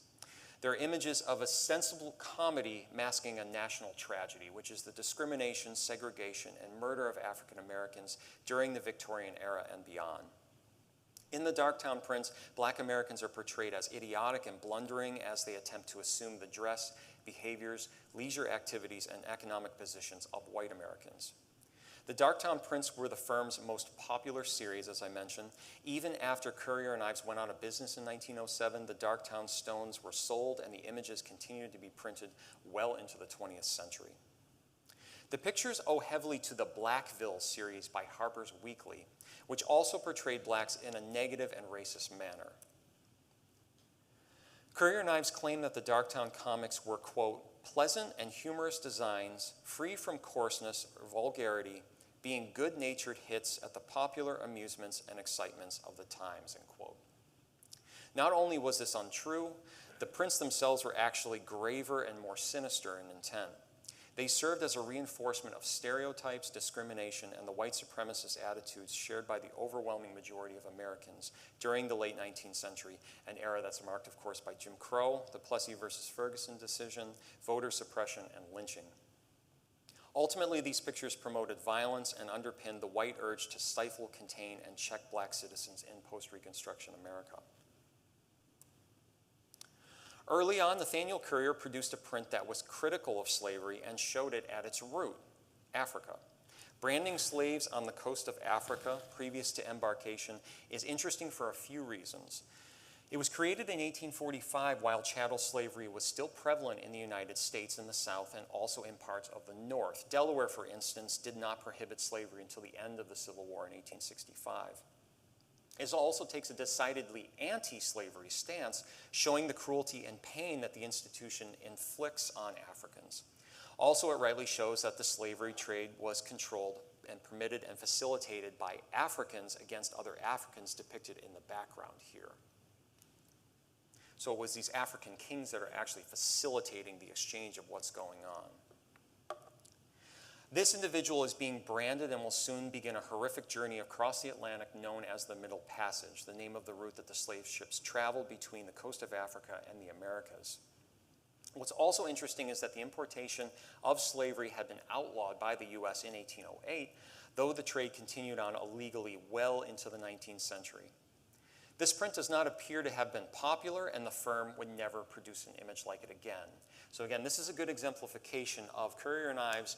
Speaker 2: They're images of a sensible comedy masking a national tragedy, which is the discrimination, segregation, and murder of African Americans during the Victorian era and beyond. In the Darktown prints, Black Americans are portrayed as idiotic and blundering as they attempt to assume the dress, behaviors, leisure activities, and economic positions of white Americans. The Darktown prints were the firm's most popular series, as I mentioned. Even after Currier and Ives went out of business in 1907, the Darktown stones were sold and the images continued to be printed well into the 20th century. The pictures owe heavily to the Blackville series by Harper's Weekly, which also portrayed blacks in a negative and racist manner. Currier and Ives claimed that the Darktown comics were, quote, pleasant and humorous designs, free from coarseness or vulgarity, being good-natured hits at the popular amusements and excitements of the times, end quote. Not only was this untrue, the prints themselves were actually graver and more sinister in intent. They served as a reinforcement of stereotypes, discrimination, and the white supremacist attitudes shared by the overwhelming majority of Americans during the late 19th century, an era that's marked, of course, by Jim Crow, the Plessy versus Ferguson decision, voter suppression, and lynching. Ultimately, these pictures promoted violence and underpinned the white urge to stifle, contain, and check black citizens in post-Reconstruction America. Early on, Nathaniel Currier produced a print that was critical of slavery and showed it at its root, Africa. Branding slaves on the coast of Africa previous to embarkation is interesting for a few reasons. It was created in 1845 while chattel slavery was still prevalent in the United States in the South and also in parts of the North. Delaware, for instance, did not prohibit slavery until the end of the Civil War in 1865. It also takes a decidedly anti-slavery stance, showing the cruelty and pain that the institution inflicts on Africans. Also, it rightly shows that the slavery trade was controlled and permitted and facilitated by Africans against other Africans depicted in the background here. So it was these African kings that are actually facilitating the exchange of what's going on. This individual is being branded and will soon begin a horrific journey across the Atlantic known as the Middle Passage, the name of the route that the slave ships traveled between the coast of Africa and the Americas. What's also interesting is that the importation of slavery had been outlawed by the U.S. in 1808, though the trade continued on illegally well into the 19th century. This print does not appear to have been popular, and the firm would never produce an image like it again. So again, this is a good exemplification of Currier and Ives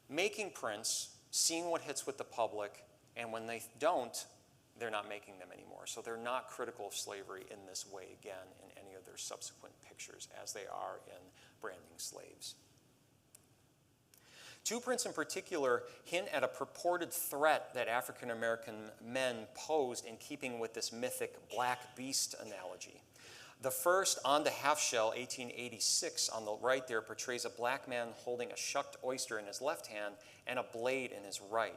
Speaker 2: making prints, seeing what hits with the public, and when they don't, they're not making them anymore. So they're not critical of slavery in this way again in any of their subsequent pictures as they are in branding slaves. Two prints in particular hint at a purported threat that African American men posed in keeping with this mythic black beast analogy. The first, On the Half Shell, 1886, on the right there, portrays a black man holding a shucked oyster in his left hand and a blade in his right.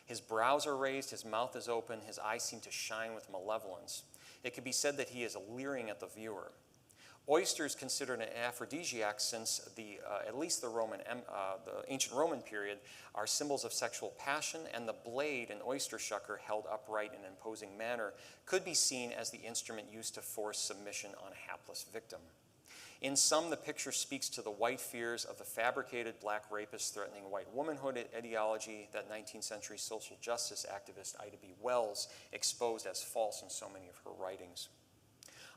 Speaker 2: His brows are raised, his mouth is open, his eyes seem to shine with malevolence. It could be said that he is leering at the viewer. Oysters, considered an aphrodisiac since at least the ancient Roman period, are symbols of sexual passion, and the blade, an oyster shucker held upright in an imposing manner, could be seen as the instrument used to force submission on a hapless victim. In sum, the picture speaks to the white fears of the fabricated black rapist threatening white womanhood ideology that 19th century social justice activist Ida B. Wells exposed as false in so many of her writings.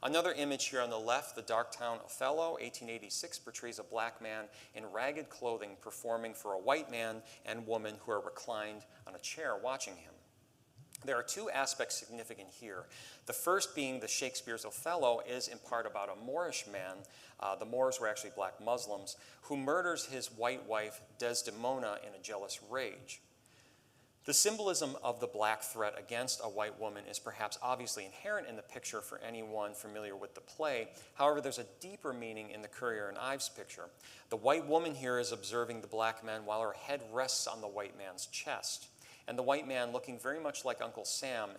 Speaker 2: Another image here on the left, the Darktown Othello, 1886, portrays a black man in ragged clothing performing for a white man and woman who are reclined on a chair watching him. There are two aspects significant here. The first being that Shakespeare's Othello is in part about a Moorish man, the Moors were actually black Muslims, who murders his white wife Desdemona in a jealous rage. The symbolism of the black threat against a white woman is perhaps obviously inherent in the picture for anyone familiar with the play. However, there's a deeper meaning in the Currier and Ives picture. The white woman here is observing the black man while her head rests on the white man's chest. And the white man, looking very much like Uncle Sam,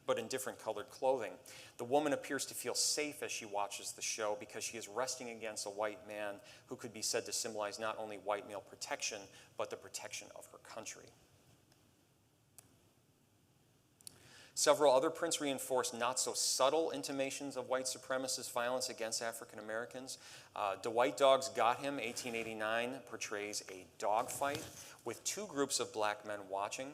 Speaker 2: but in different colored clothing. The woman appears to feel safe as she watches the show because she is resting against a white man who could be said to symbolize not only white male protection, but the protection of her country. Several other prints reinforce not so subtle intimations of white supremacist violence against African Americans. The White Dogs Got Him, 1889, portrays a dogfight with two groups of black men watching.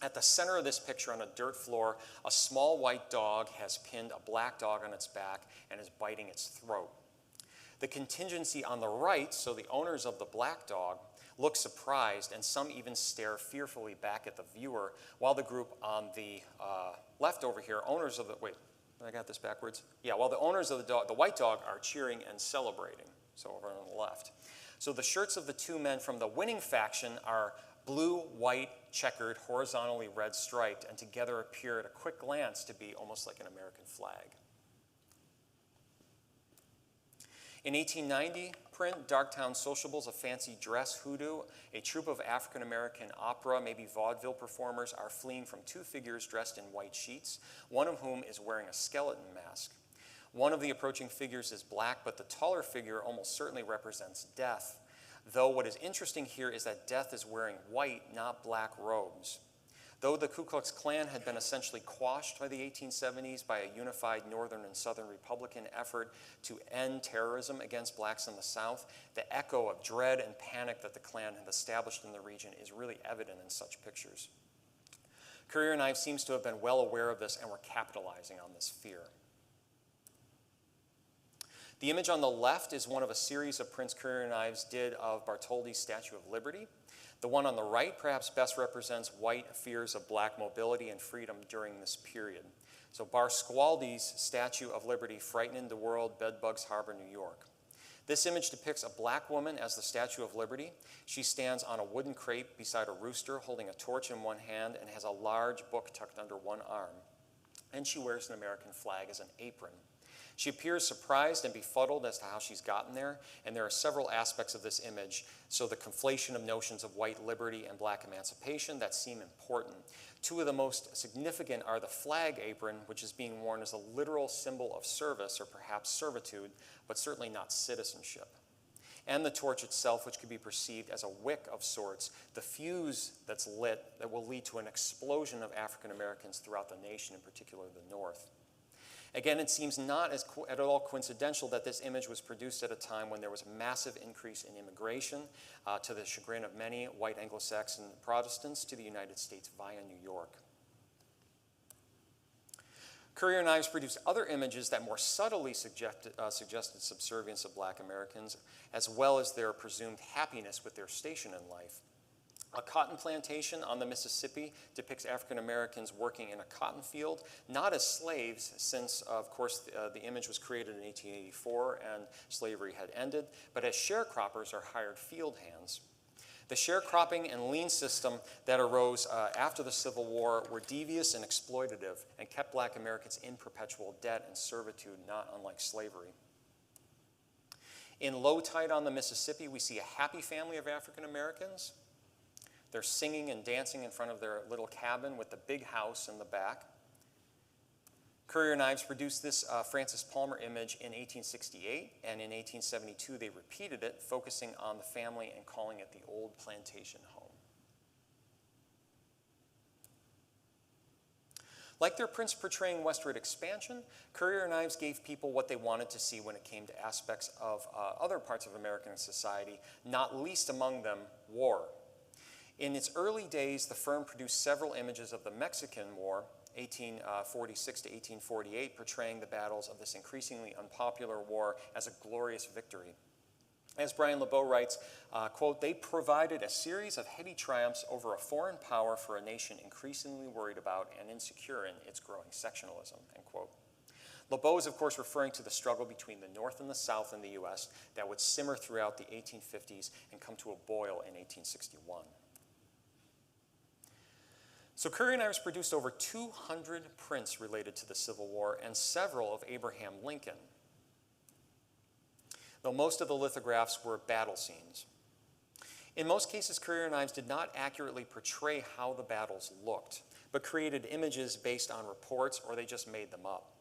Speaker 2: At the center of this picture on a dirt floor, a small white dog has pinned a black dog on its back and is biting its throat. The contingency on the right, so the owners of the black dog, look surprised, and some even stare fearfully back at the viewer, while the group on the left over here, owners of the, wait, I got this backwards? Yeah, while the owners of the white dog are cheering and celebrating, so over on the left. So the shirts of the two men from the winning faction are blue, white, checkered, horizontally red striped, and together appear at a quick glance to be almost like an American flag. In 1890, print Darktown Sociables, A Fancy Dress Hoodoo, a troupe of African-American opera, maybe vaudeville performers, are fleeing from two figures dressed in white sheets, one of whom is wearing a skeleton mask. One of the approaching figures is black, but the taller figure almost certainly represents death. Though what is interesting here is that Death is wearing white, not black robes. Though the Ku Klux Klan had been essentially quashed by the 1870s by a unified Northern and Southern Republican effort to end terrorism against blacks in the South, the echo of dread and panic that the Klan had established in the region is really evident in such pictures. Currier and Ives seems to have been well aware of this and were capitalizing on this fear. The image on the left is one of a series of prints Currier and Ives did of Bartholdi's Statue of Liberty. The one on the right perhaps best represents white fears of black mobility and freedom during this period. So Bar Squaldy's Statue of Liberty, Frightening the World, Bedbugs Harbor, New York. This image depicts a black woman as the Statue of Liberty. She stands on a wooden crate beside a rooster, holding a torch in one hand and has a large book tucked under one arm. And she wears an American flag as an apron. She appears surprised and befuddled as to how she's gotten there, and there are several aspects of this image. So the conflation of notions of white liberty and black emancipation that seem important. Two of the most significant are the flag apron, which is being worn as a literal symbol of service or perhaps servitude, but certainly not citizenship. And the torch itself, which could be perceived as a wick of sorts, the fuse that's lit that will lead to an explosion of African Americans throughout the nation, in particular the North. Again, it seems not at all coincidental that this image was produced at a time when there was a massive increase in immigration to the chagrin of many white Anglo-Saxon Protestants to the United States via New York. Currier and Ives produced other images that more subtly suggested subservience of black Americans, as well as their presumed happiness with their station in life. A cotton plantation on the Mississippi depicts African Americans working in a cotton field, not as slaves, since, of course, the image was created in 1884 and slavery had ended, but as sharecroppers or hired field hands. The sharecropping and lien system that arose after the Civil War were devious and exploitative and kept Black Americans in perpetual debt and servitude, not unlike slavery. In low tide on the Mississippi, we see a happy family of African Americans. They're singing and dancing in front of their little cabin with the big house in the back. Currier and Ives produced this Francis Palmer image in 1868, and in 1872 they repeated it, focusing on the family and calling it the Old Plantation Home. Like their prints portraying westward expansion, Currier and Ives gave people what they wanted to see when it came to aspects of other parts of American society, not least among them war. In its early days, the firm produced several images of the Mexican War, 1846 to 1848, portraying the battles of this increasingly unpopular war as a glorious victory. As Brian LeBeau writes, quote, "They provided a series of heady triumphs over a foreign power for a nation increasingly worried about and insecure in its growing sectionalism," end quote. LeBeau is, of course, referring to the struggle between the North and the South in the U.S. that would simmer throughout the 1850s and come to a boil in 1861. So Currier and Ives produced over 200 prints related to the Civil War and several of Abraham Lincoln, though most of the lithographs were battle scenes. In most cases, Currier and Ives did not accurately portray how the battles looked, but created images based on reports, or they just made them up.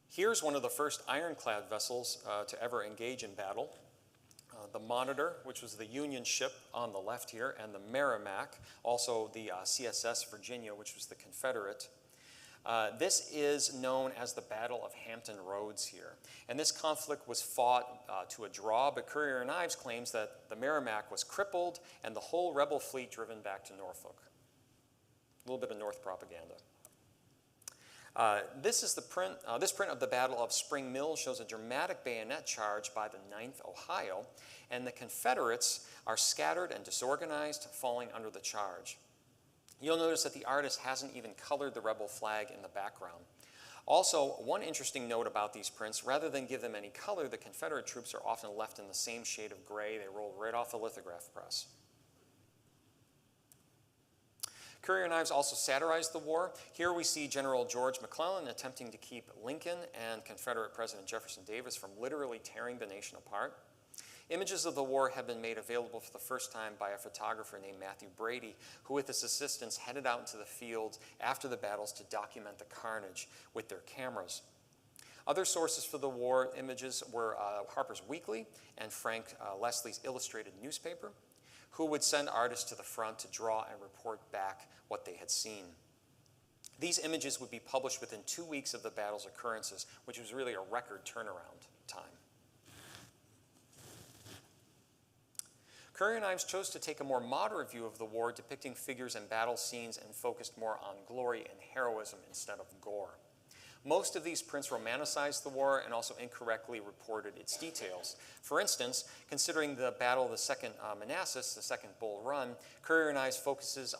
Speaker 2: Here's one of the first ironclad vessels to ever engage in battle. The Monitor, which was the Union ship on the left here, and the Merrimack, also the CSS Virginia, which was the Confederate. This is known as the Battle of Hampton Roads here. And this conflict was fought to a draw, but Currier and Ives claims that the Merrimack was crippled and the whole rebel fleet driven back to Norfolk. A little bit of North propaganda. This print of the Battle of Spring Mill shows a dramatic bayonet charge by the 9th Ohio, and the Confederates are scattered and disorganized, falling under the charge. You'll notice that the artist hasn't even colored the rebel flag in the background. Also, one interesting note about these prints, rather than give them any color, the Confederate troops are often left in the same shade of gray. They roll right off the lithograph press. Currier and Ives also satirized the war. Here we see General George McClellan attempting to keep Lincoln and Confederate President Jefferson Davis from literally tearing the nation apart. Images of the war have been made available for the first time by a photographer named Matthew Brady, who with his assistants headed out into the fields after the battles to document the carnage with their cameras. Other sources for the war images were Harper's Weekly and Frank Leslie's illustrated newspaper, who would send artists to the front to draw and report back what they had seen. These images would be published within 2 weeks of the battle's occurrences, which was really a record turnaround time. Currier and Ives chose to take a more moderate view of the war, depicting figures and battle scenes, and focused more on glory and heroism instead of gore. Most of these prints romanticized the war and also incorrectly reported its details. For instance, considering the Battle of the Second Manassas, the Second Bull Run, Currier and Ives focuses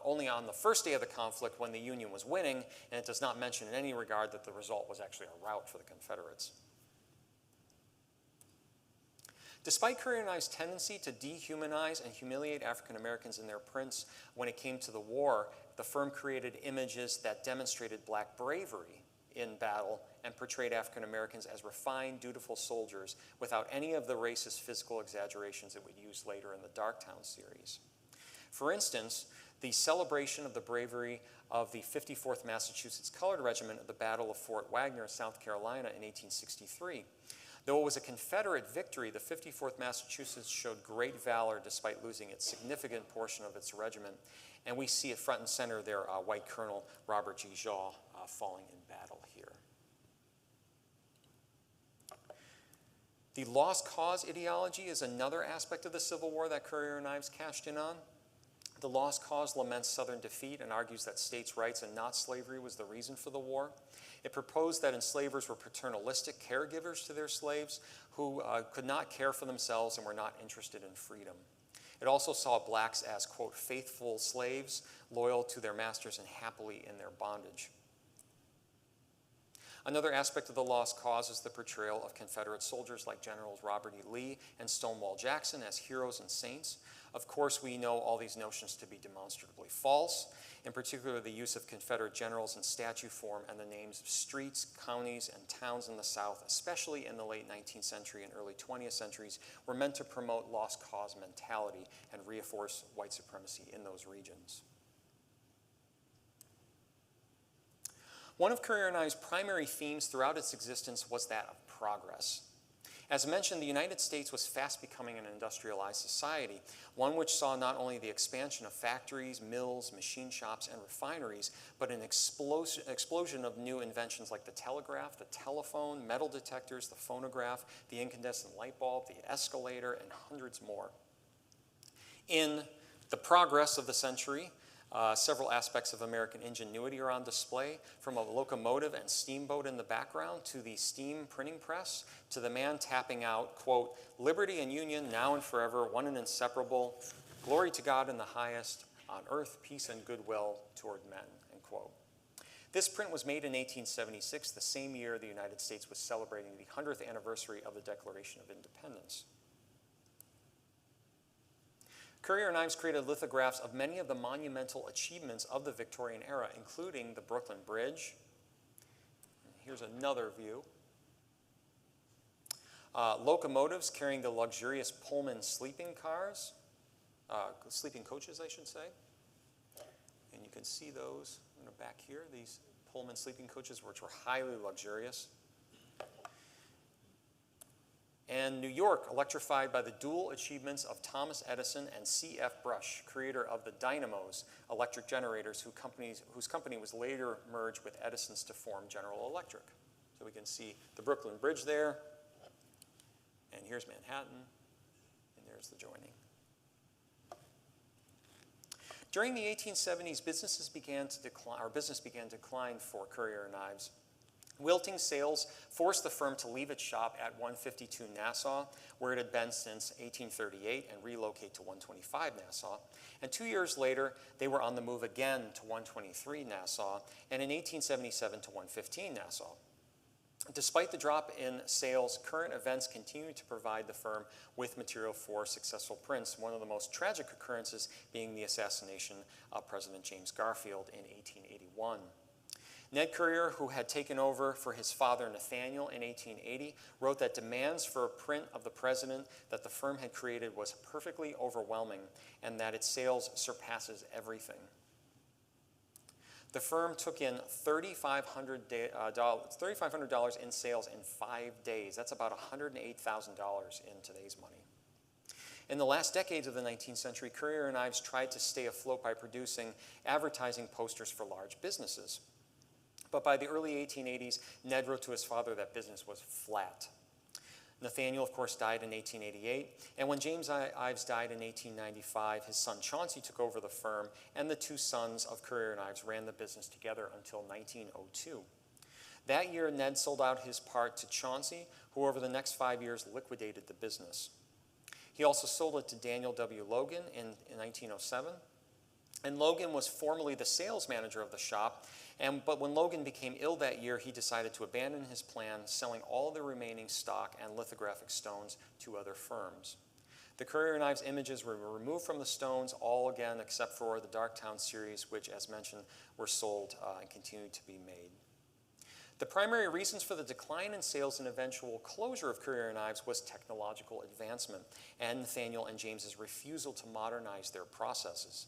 Speaker 2: only on the first day of the conflict when the Union was winning, and it does not mention in any regard that the result was actually a rout for the Confederates. Despite Currier and Ives' tendency to dehumanize and humiliate African Americans in their prints, when it came to the war, the firm created images that demonstrated Black bravery in battle and portrayed African Americans as refined, dutiful soldiers without any of the racist physical exaggerations it would use later in the Darktown series. For instance, the celebration of the bravery of the 54th Massachusetts Colored Regiment at the Battle of Fort Wagner, South Carolina in 1863. Though it was a Confederate victory, the 54th Massachusetts showed great valor despite losing its significant portion of its regiment. And we see it front and center there, White Colonel Robert G. Shaw falling in battle here. The lost cause ideology is another aspect of the Civil War that Currier and Ives cashed in on. The lost cause laments Southern defeat and argues that states' rights and not slavery was the reason for the war. It proposed that enslavers were paternalistic caregivers to their slaves who could not care for themselves and were not interested in freedom. It also saw blacks as, quote, faithful slaves, loyal to their masters and happily in their bondage. Another aspect of the lost cause is the portrayal of Confederate soldiers like Generals Robert E. Lee and Stonewall Jackson as heroes and saints. Of course, we know all these notions to be demonstrably false, in particular the use of Confederate generals in statue form and the names of streets, counties, and towns in the South, especially in the late 19th century and early 20th centuries, were meant to promote lost cause mentality and reinforce white supremacy in those regions. One of Currier and Ives' primary themes throughout its existence was that of progress. As mentioned, the United States was fast becoming an industrialized society, one which saw not only the expansion of factories, mills, machine shops, and refineries, but an explosion of new inventions like the telegraph, the telephone, metal detectors, the phonograph, the incandescent light bulb, the escalator, and hundreds more. In the progress of the century, several aspects of American ingenuity are on display, from a locomotive and steamboat in the background to the steam printing press to the man tapping out, quote, "Liberty and union now and forever, one and inseparable. Glory to God in the highest, on earth peace and goodwill toward men," end quote. This print was made in 1876, the same year the United States was celebrating the 100th anniversary of the Declaration of Independence. Currier and Ives created lithographs of many of the monumental achievements of the Victorian era, including the Brooklyn Bridge. Here's another view. Locomotives carrying the luxurious Pullman sleeping cars, sleeping coaches, I should say. And you can see those back here, these Pullman sleeping coaches, which were highly luxurious. And New York, electrified by the dual achievements of Thomas Edison and C.F. Brush, creator of the dynamos, electric generators, whose company was later merged with Edison's to form General Electric. So we can see the Brooklyn Bridge there, and here's Manhattan, and there's the joining. During the 1870s, business began to decline for Currier and Ives. Wilting sales forced the firm to leave its shop at 152 Nassau, where it had been since 1838, and relocate to 125 Nassau. And 2 years later, they were on the move again to 123 Nassau, and in 1877 to 115 Nassau. Despite the drop in sales, current events continued to provide the firm with material for successful prints, one of the most tragic occurrences being the assassination of President James Garfield in 1881. Ned Currier, who had taken over for his father Nathaniel in 1880, wrote that demands for a print of the president that the firm had created was perfectly overwhelming and that its sales surpasses everything. The firm took in $3,500 in sales in 5 days. That's about $108,000 in today's money. In the last decades of the 19th century, Currier and Ives tried to stay afloat by producing advertising posters for large businesses. But by the early 1880s, Ned wrote to his father that business was flat. Nathaniel, of course, died in 1888, and when James Ives died in 1895, his son Chauncey took over the firm, and the two sons of Currier and Ives ran the business together until 1902. That year, Ned sold out his part to Chauncey, who over the next 5 years liquidated the business. He also sold it to Daniel W. Logan in 1907, and Logan was formerly the sales manager of the shop, but when Logan became ill that year, he decided to abandon his plan, selling all the remaining stock and lithographic stones to other firms. The Currier and Ives images were removed from the stones, all again except for the Darktown series, which, as mentioned, were sold and continued to be made. The primary reasons for the decline in sales and eventual closure of Currier and Ives was technological advancement and Nathaniel and James's refusal to modernize their processes.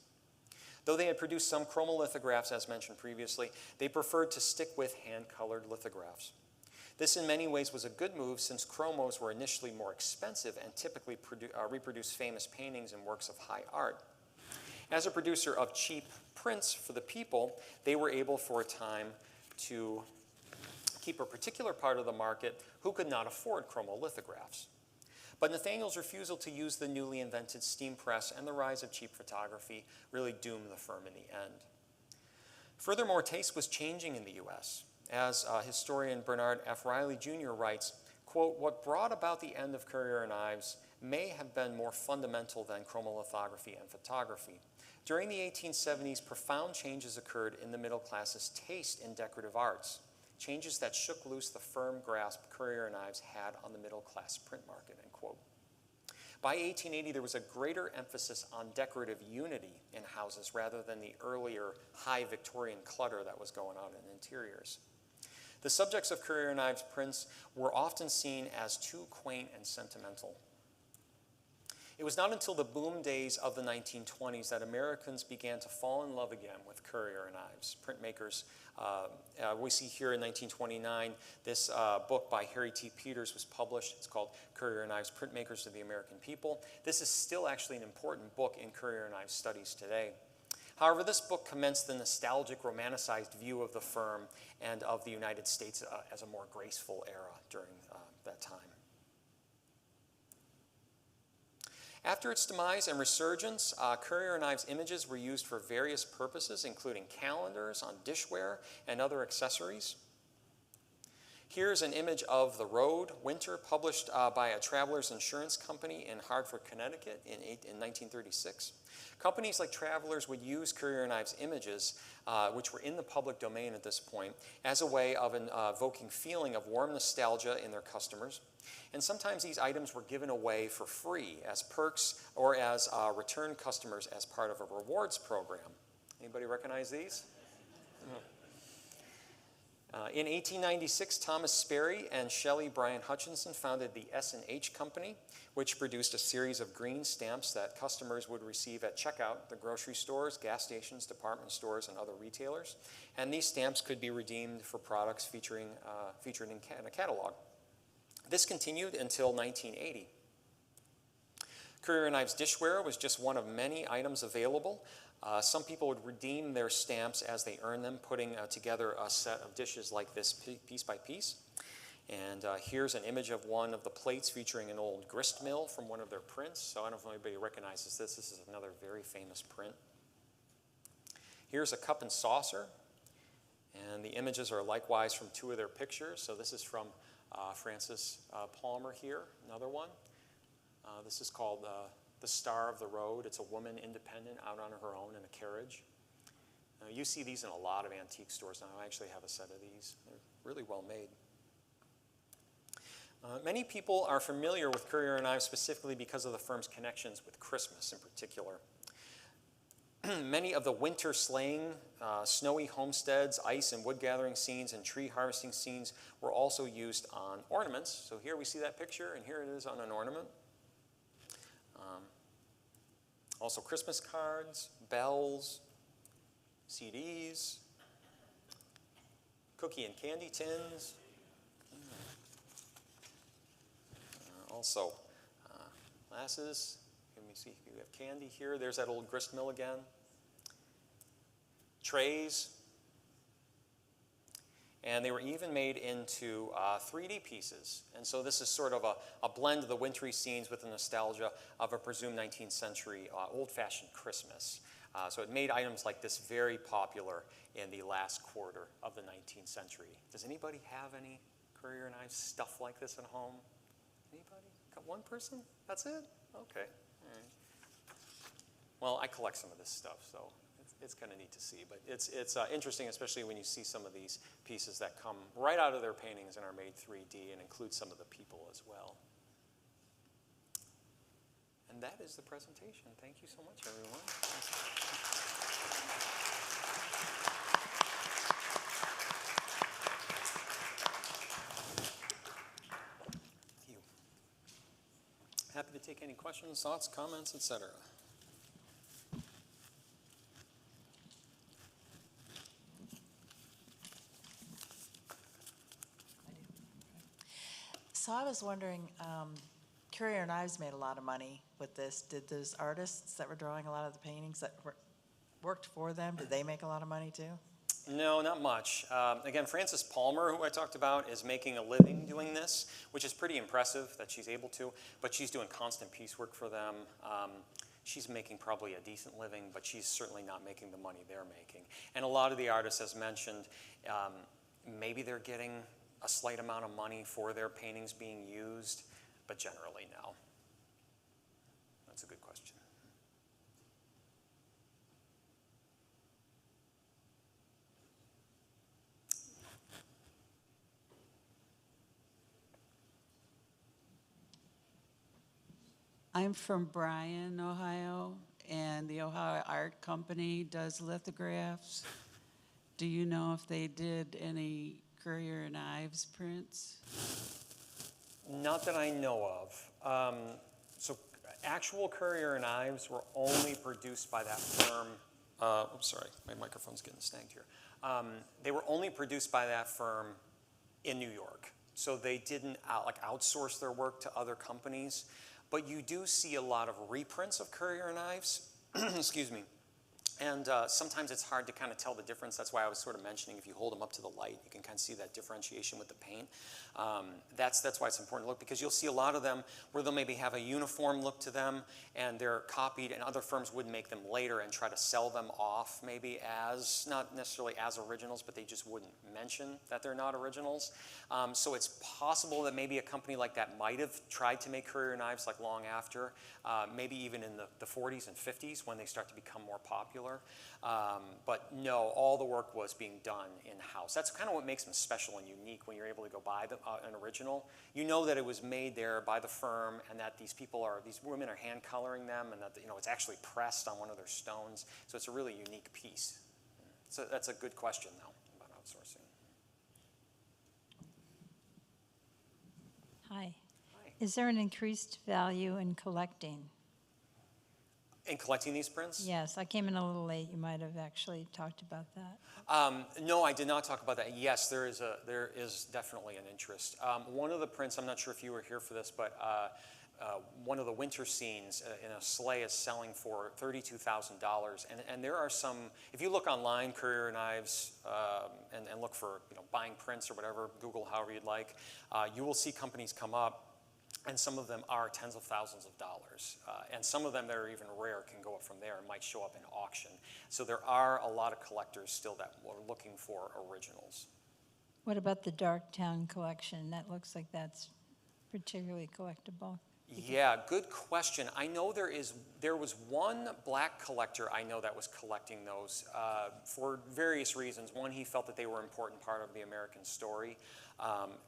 Speaker 2: Though they had produced some chromolithographs, as mentioned previously, they preferred to stick with hand-colored lithographs. This in many ways was a good move since chromos were initially more expensive and typically reproduced famous paintings and works of high art. As a producer of cheap prints for the people, they were able for a time to keep a particular part of the market who could not afford chromolithographs. But Nathaniel's refusal to use the newly invented steam press and the rise of cheap photography really doomed the firm in the end. Furthermore, taste was changing in the U.S. As historian Bernard F. Riley Jr. writes, Quote, what brought about the end of courier knives may have been more fundamental than chromolithography and photography. During the 1870s, profound changes occurred in the middle class's taste in decorative arts, changes that shook loose the firm grasp courier knives had on the middle class print market, end quote. By 1880, there was a greater emphasis on decorative unity in houses rather than the earlier high Victorian clutter that was going on in interiors. The subjects of courier knives prints were often seen as too quaint and sentimental. It was not until the boom days of the 1920s that Americans began to fall in love again with courier knives. Printmakers, we see here in 1929, this book by Harry T. Peters was published. It's called Courier Knives, Printmakers of the American People. This is still actually an important book in courier knives studies today. However, this book commenced the nostalgic, romanticized view of the firm and of the United States as a more graceful era during that time. After its demise and resurgence, courier knives images were used for various purposes, including calendars, on dishware, and other accessories. Here's an image of The Road, Winter, published by a traveler's insurance company in Hartford, Connecticut in 1936. Companies like Travelers would use courier knives images, which were in the public domain at this point, as a way of evoking feeling of warm nostalgia in their customers. And sometimes these items were given away for free as perks or as return customers as part of a rewards program. Anybody recognize these? In 1896, Thomas Sperry and Shelley Bryan Hutchinson founded the S&H Company, which produced a series of green stamps that customers would receive at checkout at the grocery stores, gas stations, department stores, and other retailers. And these stamps could be redeemed for products featured in a catalog. This continued until 1980. Courier Knives dishware was just one of many items available. Some people would redeem their stamps as they earned them, putting together a set of dishes like this piece by piece. And here's an image of one of the plates featuring an old grist mill from one of their prints. So I don't know if anybody recognizes this. This is another very famous print. Here's a cup and saucer. And the images are likewise from two of their pictures. So this is from Frances Palmer here, another one. This is called The Star of the Road. It's a woman independent out on her own in a carriage. You see these in a lot of antique stores now. I actually have a set of these. They're really well made. Many people are familiar with courier knives specifically because of the firm's connections with Christmas in particular. Many of the winter sleighing, snowy homesteads, ice and wood gathering scenes, and tree harvesting scenes were also used on ornaments. So here we see that picture, and here it is on an ornament. Also Christmas cards, bells, CDs, cookie and candy tins. Also glasses. Let me see, you have candy here. There's that old grist mill again. Trays. And they were even made into 3D pieces. And so this is sort of a blend of the wintry scenes with the nostalgia of a presumed 19th century old-fashioned Christmas. So it made items like this very popular in the last quarter of the 19th century. Does anybody have any courier knives, stuff like this at home? Anybody? Got one person? That's it? Okay. All right. Well, I collect some of this stuff, so it's kind of neat to see. But it's interesting, especially when you see some of these pieces that come right out of their paintings and are made 3D and include some of the people as well. And that is the presentation. Thank you so much, everyone. Thank you. Happy to take any questions, thoughts, comments, etc.
Speaker 3: So I was wondering, Courier Knives made a lot of money with this. Did those artists that were drawing a lot of the paintings that worked for them, did they make a lot of money too?
Speaker 2: No, not much. Again, Frances Palmer, who I talked about, is making a living doing this, which is pretty impressive that she's able to, but she's doing constant piecework for them. She's making probably a decent living, but she's certainly not making the money they're making. And a lot of the artists, as mentioned, maybe they're getting a slight amount of money for their paintings being used, but generally no. That's a good question.
Speaker 4: I'm from Bryan, Ohio, and the Ohio Art Company does lithographs. Do you know if they did any Currier and Ives prints?
Speaker 2: Not that I know of. So actual Currier and Ives were only produced by that firm. Oops, sorry, my microphone's getting snagged here. They were only produced by that firm in New York. So they didn't outsource their work to other companies. But you do see a lot of reprints of Currier and Ives, excuse me. And sometimes it's hard to kind of tell the difference. That's why I was sort of mentioning if you hold them up to the light, you can kind of see that differentiation with the paint. That's why it's important to look, because you'll see a lot of them where they'll maybe have a uniform look to them and they're copied, and other firms would make them later and try to sell them off maybe as, not necessarily as originals, but they just wouldn't mention that they're not originals. So it's possible that maybe a company like that might have tried to make Currier and Ives like long after, maybe even in the 40s and 50s when they start to become more popular. But no, all the work was being done in-house. That's kind of what makes them special and unique when you're able to go buy an original. You know that it was made there by the firm, and that these women are hand coloring them, and that it's actually pressed on one of their stones. So it's a really unique piece. So that's a good question, though, about outsourcing.
Speaker 5: Hi.
Speaker 2: Hi.
Speaker 5: Is there an increased value in collecting?
Speaker 2: In collecting these prints?
Speaker 5: Yes, I came in a little late. You might have actually talked about that.
Speaker 2: No, I did not talk about that. Yes, there is definitely an interest. One of the prints, I'm not sure if you were here for this, but one of the winter scenes in a sleigh is selling for $32,000. And there are some, if you look online, Currier and Ives, and look for buying prints or whatever, Google however you'd like, you will see companies come up. And some of them are tens of thousands of dollars. And some of them that are even rare can go up from there and might show up in auction. So there are a lot of collectors still that are looking for originals.
Speaker 5: What about the Darktown collection? That looks like that's particularly collectible.
Speaker 2: Yeah, good question. I know there was one black collector I know that was collecting those for various reasons. One, he felt that they were an important part of the American story,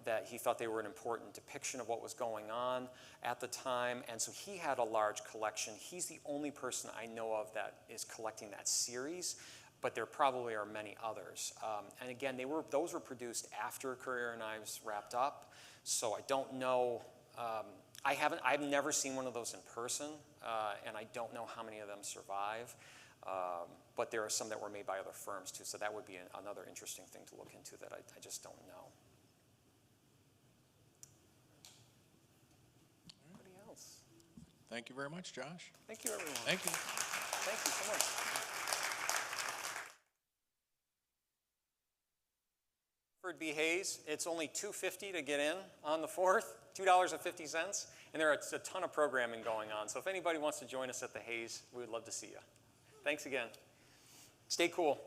Speaker 2: that he thought they were an important depiction of what was going on at the time, and so he had a large collection. He's the only person I know of that is collecting that series, but there probably are many others. And again, those were produced after Currier and Ives wrapped up, so I don't know. I've never seen one of those in person, and I don't know how many of them survive. But there are some that were made by other firms too, so that would be another interesting thing to look into that I just don't know. Anybody else?
Speaker 1: Thank you very much, Josh.
Speaker 2: Thank you, everyone.
Speaker 1: Thank you.
Speaker 2: Thank you so much. B. Hayes, it's only $2.50 to get in on the 4th, $2.50, and there are a ton of programming going on. So if anybody wants to join us at the Hayes, we would love to see you. Thanks again. Stay cool.